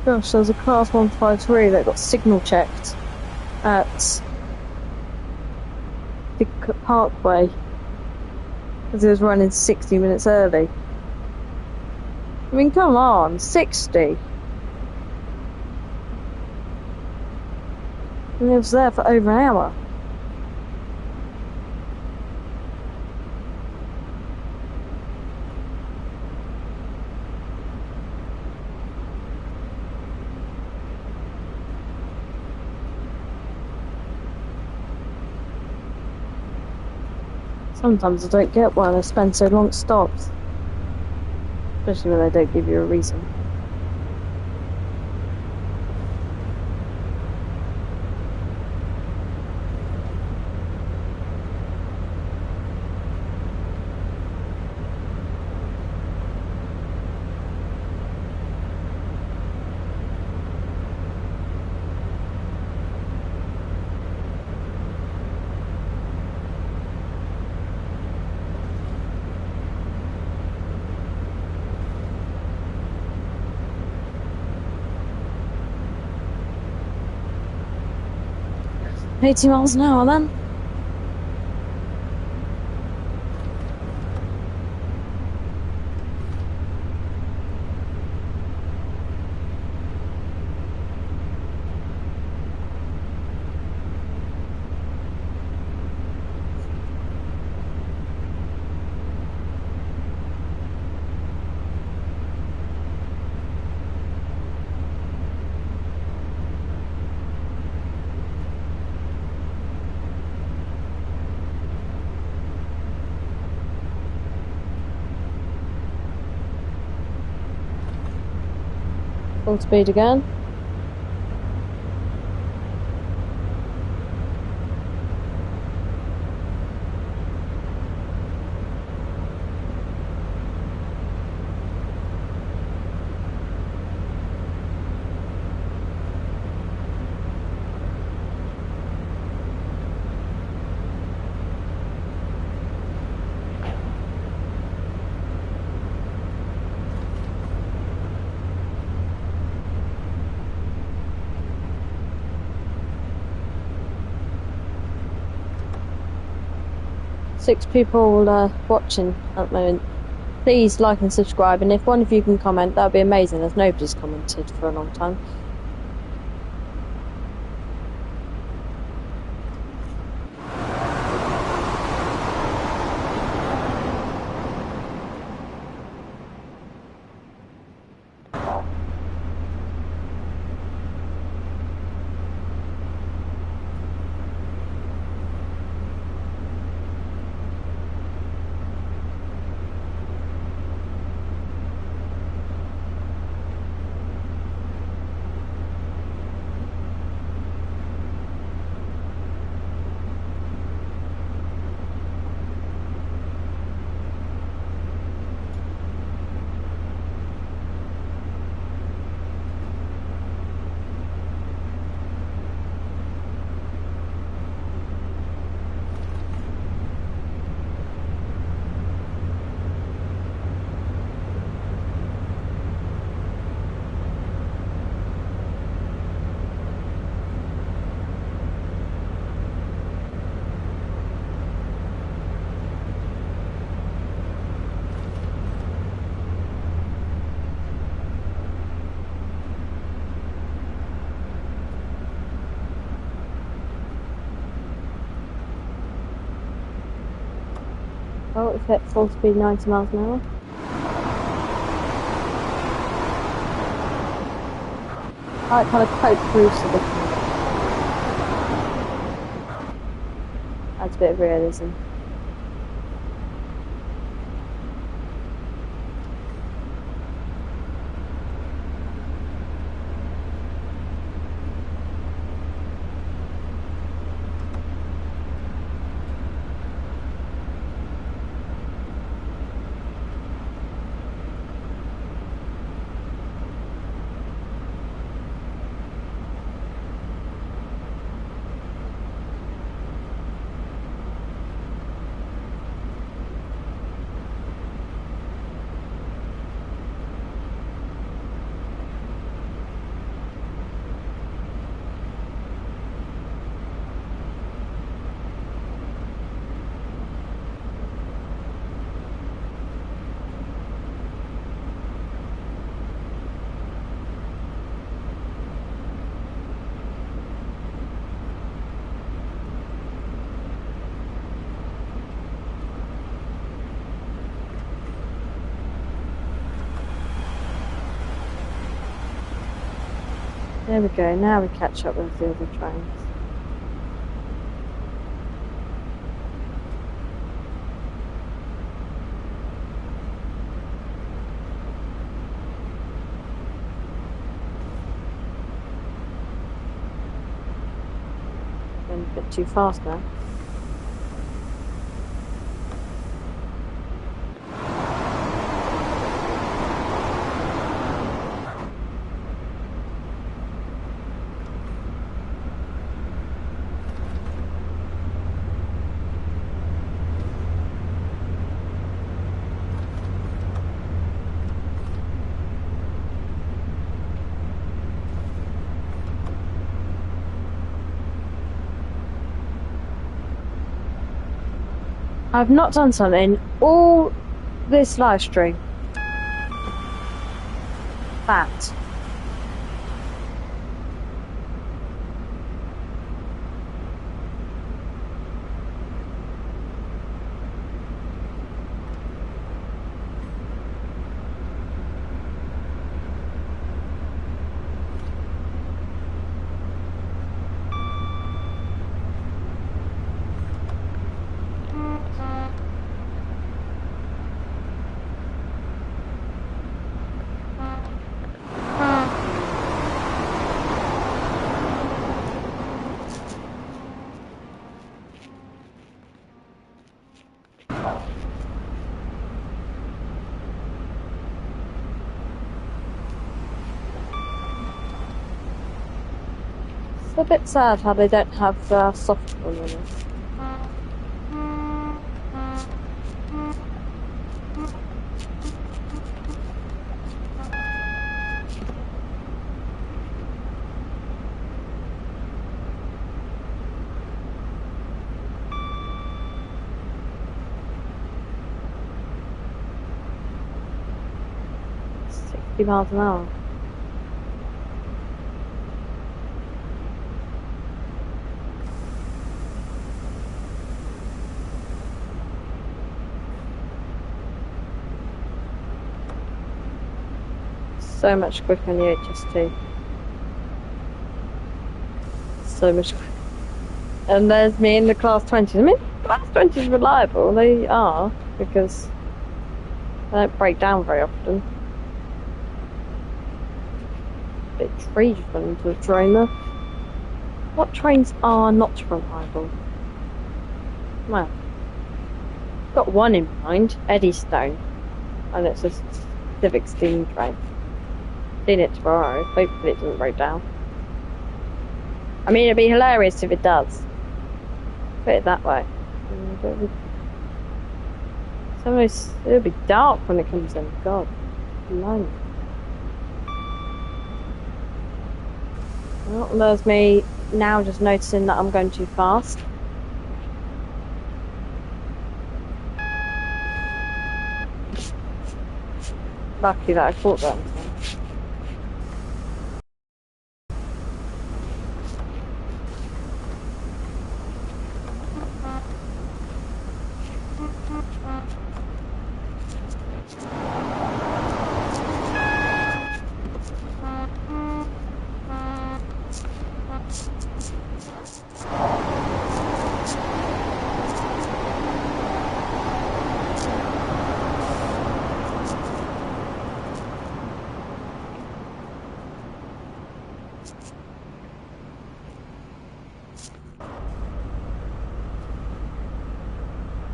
Gosh, there's a class 153 that got signal checked at the Parkway because it was running 60 minutes early. I mean, come on, 60. And it was there for over an hour. Sometimes I don't get why they spend so long stopped. Especially when they don't give you a reason. $80 miles an hour then. Full speed again. Six people watching at the moment. Please like and subscribe, and if one of you can comment, that would be amazing, as nobody's commented for a long time. what if it's full speed 90 miles an hour? I like kind of cope through a bit. Adds a bit of realism. There we go, now we catch up with the other trains. Going a bit too fast now. I've not done something all this live stream. That. It's a bit sad how they don't have softball in it. Miles an hour. So much quicker on the HST. So much quicker. And there's me in the class 20s. I mean, class 20s is reliable. They are, because they don't break down very often. Bit trees running into the train there. What trains are not reliable? Well, got one in mind, Eddystone, and it's a Civic steam train. Seen it tomorrow. Hopefully it doesn't break down. I mean, it'd be hilarious if it does. Put it that way. It'll be dark when it comes in. God, blimey. Well, there's me now just noticing that I'm going too fast. Lucky that I caught that.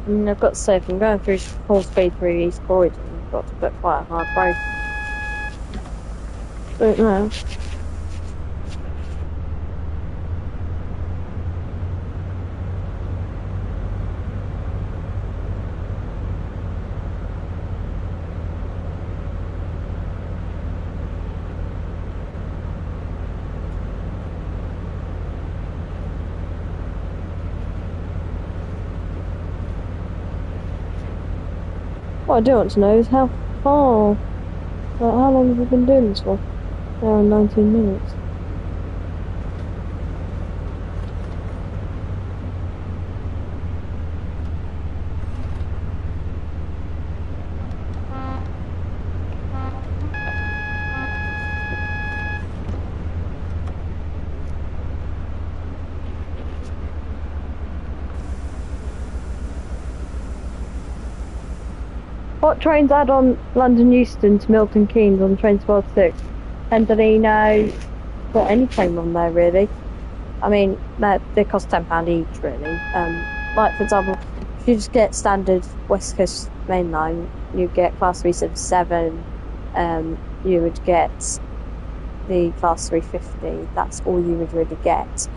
I mean, I've got to say, if I'm going through full speed through East Croydon, I've got to put quite a hard brake. Don't know. What I do want to know is how far, like, how long have we been doing this for? Now in 19 minutes. What trains add on London Euston to Milton Keynes on train 12/6? And do they know got any train on there really? I mean, they cost £10 each really. Like for example, if you just get standard West Coast Main Line, you get Class 377, you would get the Class 350, that's all you would really get.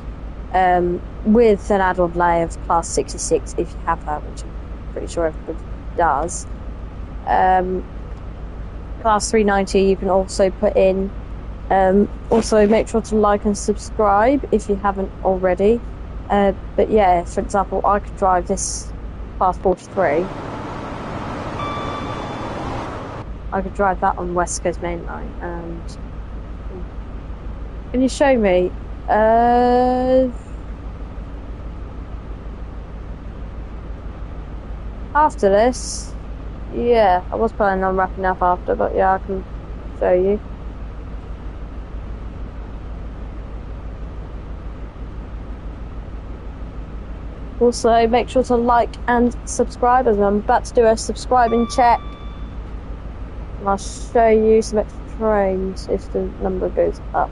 With an add-on layer of Class 66 if you have that, which I'm pretty sure everybody does. Class 390 you can also put in. Also make sure to like and subscribe if you haven't already. But yeah, for example, I could drive this Class 43. I could drive that on West Coast Main Line. And can you show me? After this, yeah, I was planning on wrapping up after, but yeah, I can show you. Also, make sure to like and subscribe, as I'm about to do a subscribing check. And I'll show you some extra trains if the number goes up.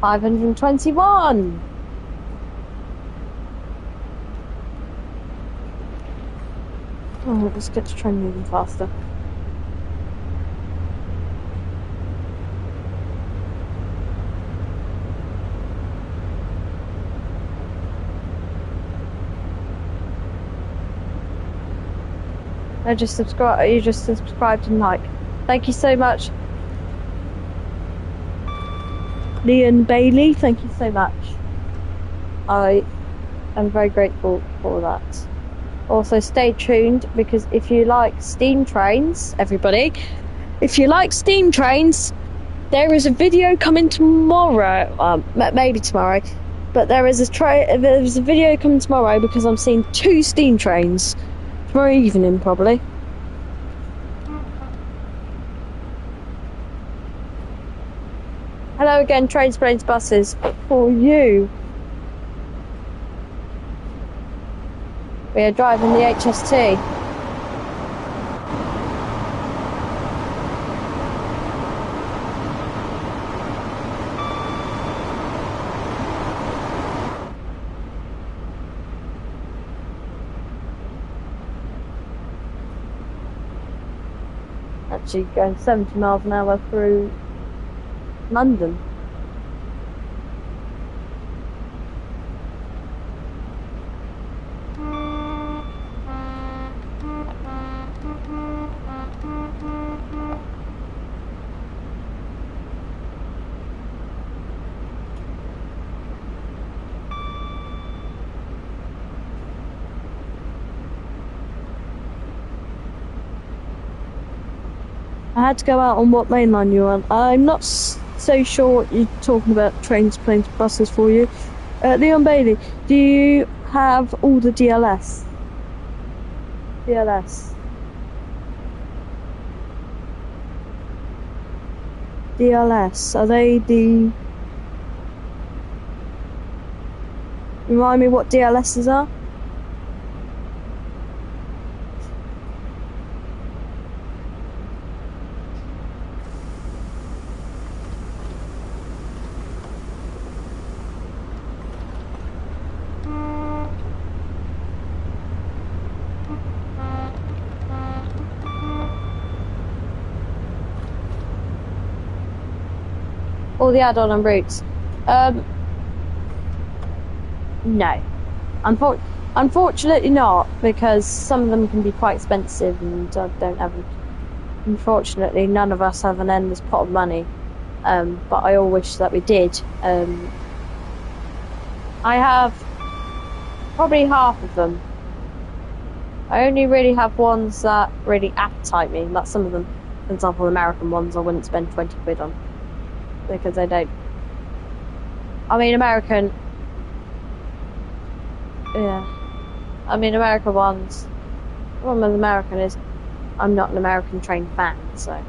$521. Oh, let's get the train moving faster. You just subscribed and like. Thank you so much. Leon Bailey, thank you so much. I am very grateful for that. Also, stay tuned, because if you like steam trains, everybody, if you like steam trains, there is a video coming tomorrow. Maybe tomorrow, but there's a video coming tomorrow because I'm seeing 2 steam trains tomorrow evening, probably. Hello again, trains, planes, buses, for you. We are driving the HST. Actually going 70 miles an hour through London. I had to go out on what main line you're on. I'm not so sure what you're talking about, trains, planes, buses for you. Leon Bailey, do you have all the DLS? DLS. DLS. Are they the... Remind me what DLSs are? All the add-on and routes. No. Unfortunately not, because some of them can be quite expensive and I don't have... Unfortunately, none of us have an endless pot of money. But I all wish that we did. I have probably half of them. I only really have ones that really appetite me. Like some of them, for example, American ones I wouldn't spend 20 quid on. Because they don't... I mean, American... Yeah. I mean, American ones... The problem with American is I'm not an American train fan, so...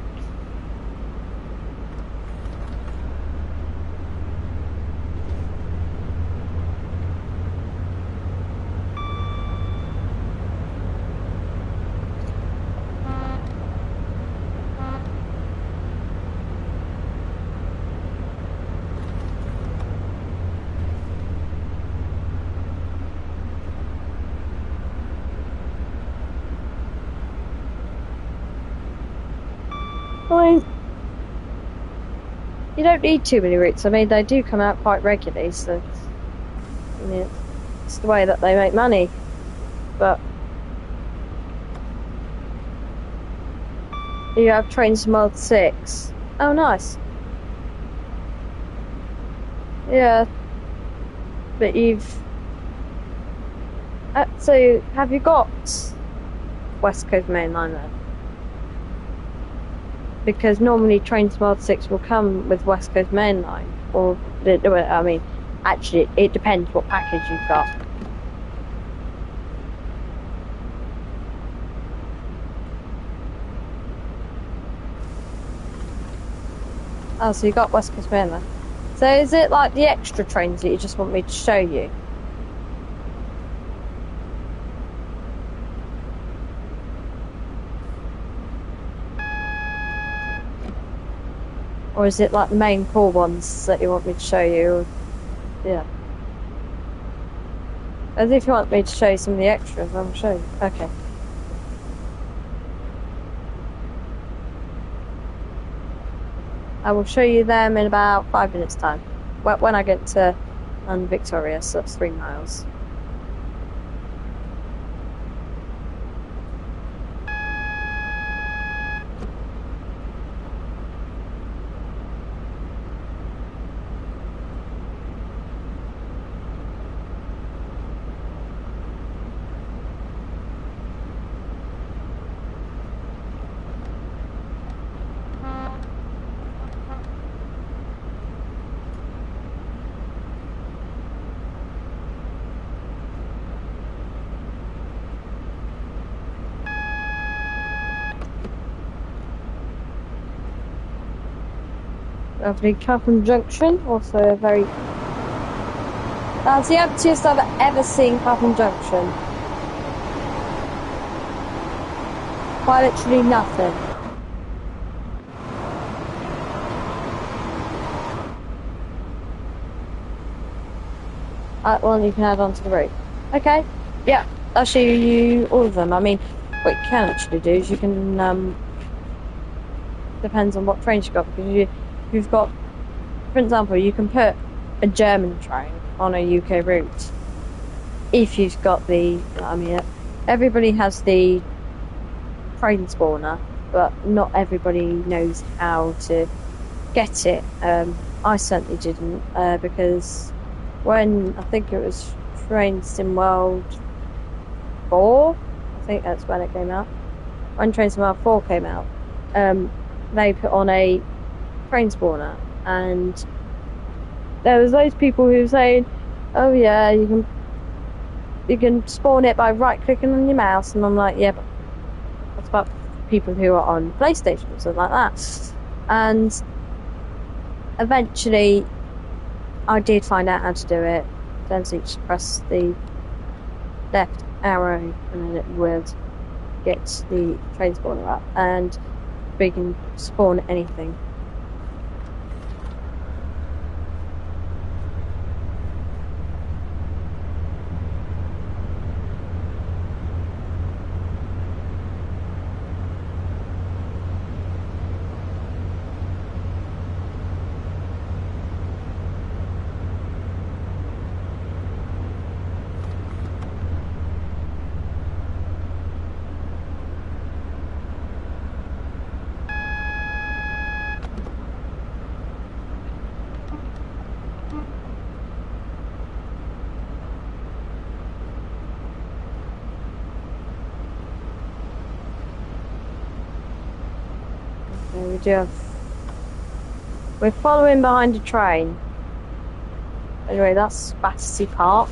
I mean, you don't need too many routes. I mean, they do come out quite regularly, so I mean, it's the way that they make money. But you have trains from Mod 6. Oh, nice. Yeah, but you've... so, have you got West Coast Main Line then? Because normally trains Mod 6 will come with West Coast Main Line. Or, I mean, actually, it depends what package you've got. Oh, so you got West Coast Main Line. So is it like the extra trains that you just want me to show you? Or is it like the main core ones that you want me to show you? Yeah. As if you want me to show you some of the extras, I'll show you. Okay. I will show you them in about 5 minutes' time. When I get to Victoria, so that's 3 miles. Lovely Clapham Junction, also a very... That's the emptiest I've ever seen Clapham Junction. Quite literally nothing. Well, you can add on to the route. Okay, yeah, I'll show you all of them. I mean, what you can actually do is you can, depends on what trains you've got, because you've got, for example, you can put a German train on a UK route if you've got the, I mean, everybody has the train spawner, but not everybody knows how to get it. I certainly didn't, because when, I think it was Train Sim World 4, I think that's when it came out, when Train Sim World 4 came out, they put on a train spawner, and there was those people who were saying, oh yeah, you can you can spawn it by right-clicking on your mouse, and I'm like, yeah, but what about people who are on PlayStation or something like that? And eventually, I did find out how to do it. Then so you just press the left arrow, and then it would get the train spawner up, and we can spawn anything. There we do. We're following behind a train. Anyway, that's Battersea Park.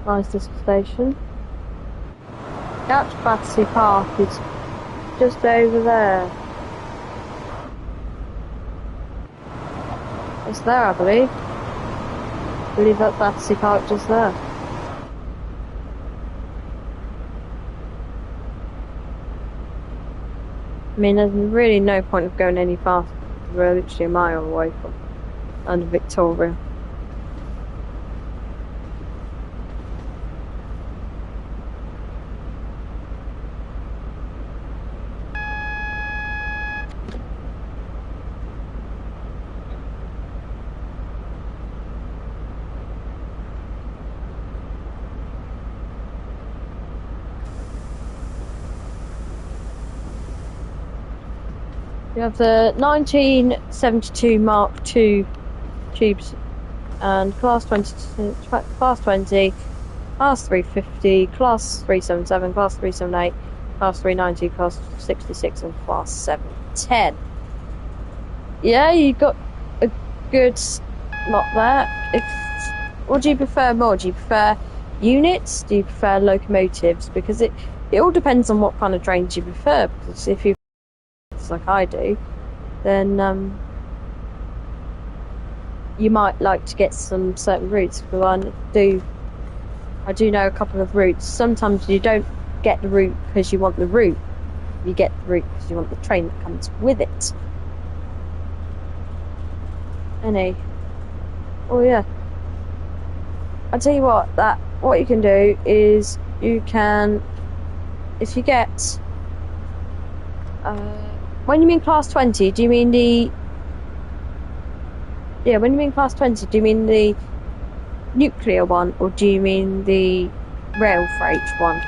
Nice little station. Catch Battersea Park is just over there. It's there, I believe. I believe that's Battersea Park just there. I mean, there's really no point of going any faster. We're literally a mile away from under Victoria. We have the 1972 Mark II tubes and Class 20, Class 20, Class 350, Class 377, Class 378, Class 390, Class 66 and Class 710. Yeah, you got a good lot there. What do you prefer more? Do you prefer units? Do you prefer locomotives? Because it all depends on what kind of trains you prefer. Because if you like I do, then you might like to get some certain routes. Because I do know a couple of routes. Sometimes you don't get the route because you want the route. You get the route because you want the train that comes with it. Oh yeah. I'll tell you what you can do is you can, if you get, when you mean Class 20, do you mean when you mean Class 20, do you mean the nuclear one, or do you mean the rail freight one?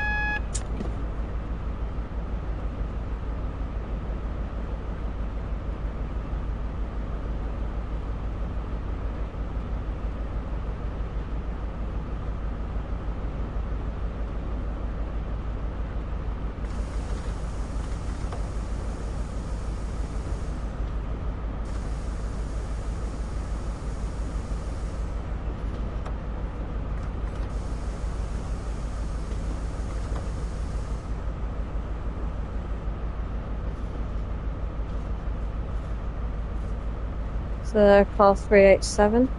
The Class 387.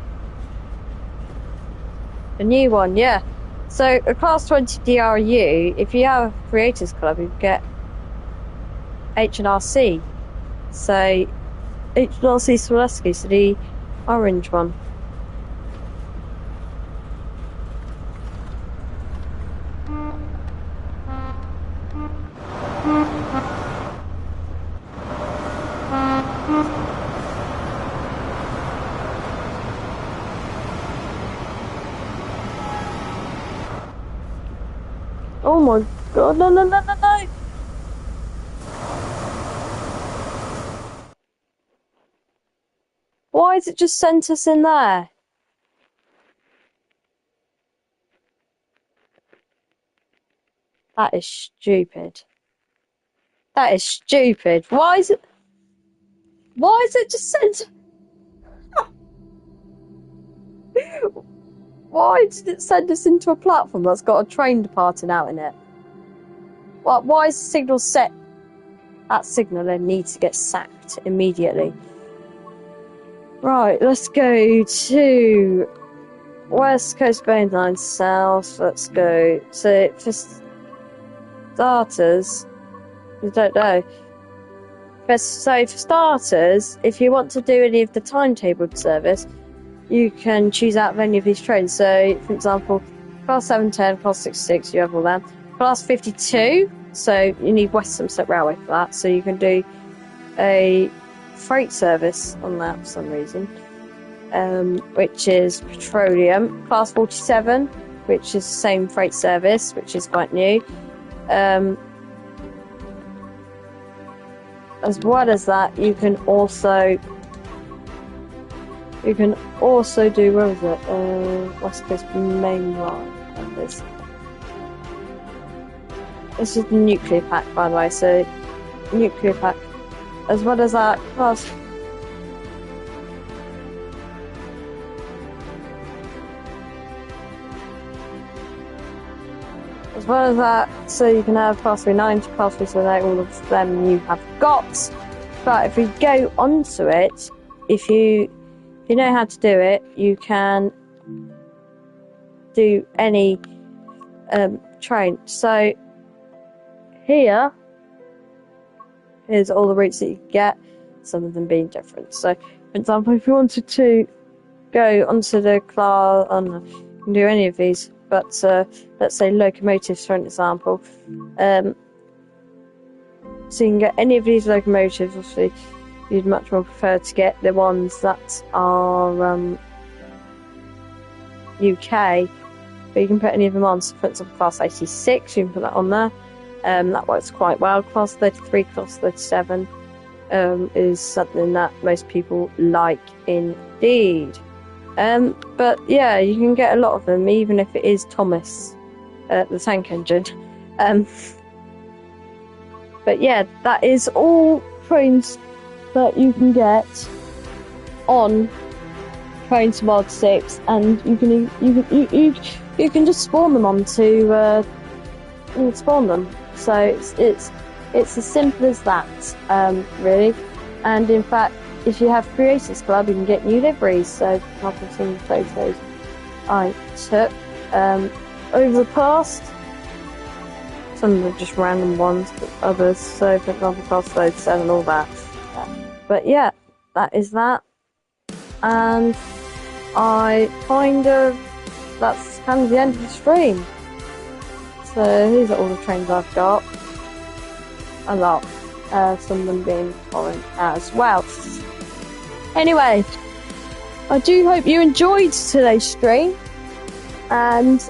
The new one, yeah. So a Class 20 DRU, if you have a Creators Club, you get H&RC. So H&RC Swarovski, so the orange one. Oh my god, no. Why has it just sent us in there? That is stupid. That is stupid. Why is it just sent? Why did it send us into a platform that's got a train departing out in it? Why is the signal set? That signaller needs to get sacked immediately. Right, let's go to West Coast Main Line South. Let's go. So, for starters, I don't know. So, for starters, if you want to do any of the timetabled service, you can choose out of any of these trains. So, for example, Class 710, Class 66, you have all them. Class 52, so you need West Somerset Railway for that. So, you can do a freight service on that for some reason, which is petroleum. Class 47, which is the same freight service, which is quite new. As well as that, you can also do, where was it? West Coast Main Line. This is the nuclear pack, by the way. So nuclear pack. As well as that, class. As well as that, so you can have class 390, class 378, all of them you have got. But if we go onto it, if you know how to do it, you can do any train. So here's all the routes that you can get, some of them being different. So, for example, if you wanted to go onto the class, you can do any of these, but let's say locomotives, for an example. So you can get any of these locomotives. Obviously, you'd much more prefer to get the ones that are UK, but you can put any of them on. So, for example, Class 86, you can put that on there. That works quite well. Class 33, Class 37 is something that most people like indeed. But yeah, you can get a lot of them, even if it is Thomas, the tank engine. But yeah, that is all trains that you can get on Train to Mod 6, and you can just spawn them onto spawn them. So it's as simple as that, really. And in fact, if you have Creators Club, you can get new liveries. So I've been seeing photos I took over the past. Some of them are just random ones, but others. So for example, Class 37, all that. But yeah, that is that. And that's kind of the end of the stream. So these are all the trains I've got. A lot. Some of them being foreign as well. Anyway, I do hope you enjoyed today's stream. And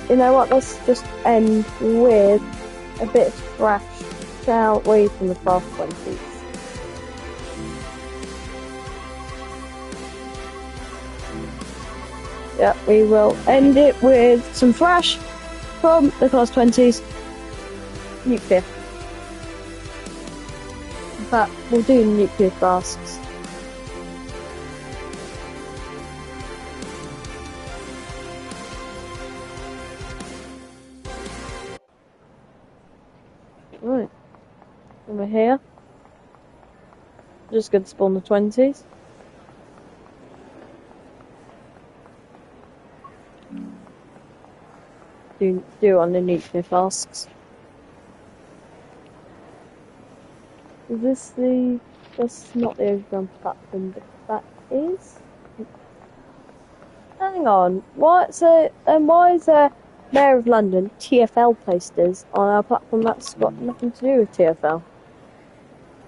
you know what, let's just end with a bit of thrash, shall we, from the Fast 20s. Yeah, we will end it with some thrash from the Class 20s. Nuclear. In fact, we'll do nuclear flasks. Right. Over here. Just going to spawn the 20s. Do on the nuclear flasks. Is this the... That's not the overground platform, but that is... Hang on. Why is there Mayor of London TFL posters on our platform that's got nothing to do with TFL?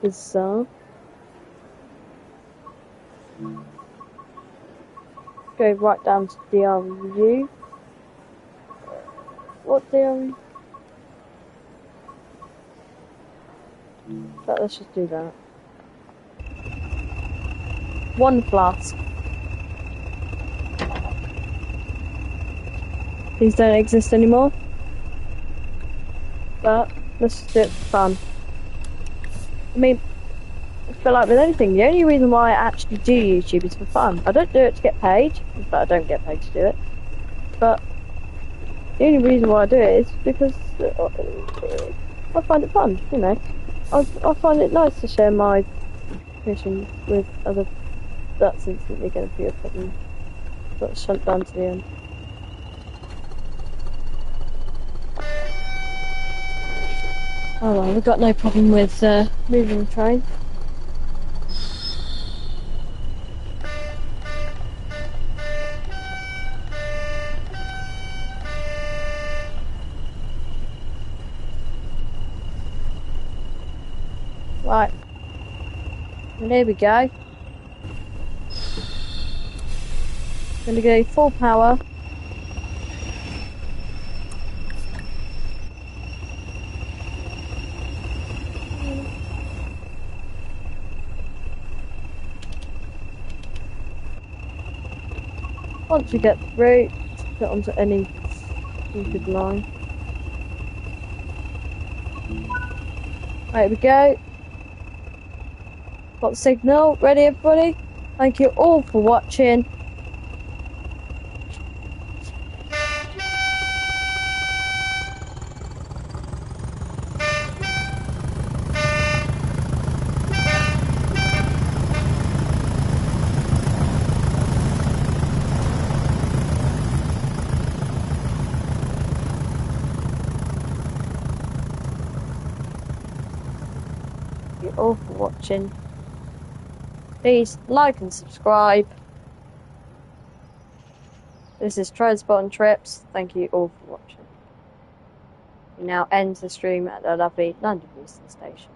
Bizarre. Go right down to DRU. What DRU? But let's just do that. One flask. These don't exist anymore. But let's just do it for fun. I mean, I feel like with anything, the only reason why I actually do YouTube is for fun. I don't do it to get paid. In fact, I don't get paid to do it. but the only reason why I do it is because I find it fun, you know. I find it nice to share my mission with other. That's instantly going to be a problem. Got shut down to the end. Oh well, we've got no problem with moving the train. Right, and here we go. Gonna go full power. Once we get through, get onto any stupid line. Right, here we go. Got the signal. Ready, everybody? Thank you all for watching. Thank you all for watching. Please like and subscribe. This is Transport and Trips. Thank you all for watching. We now end the stream at the lovely London Euston Station.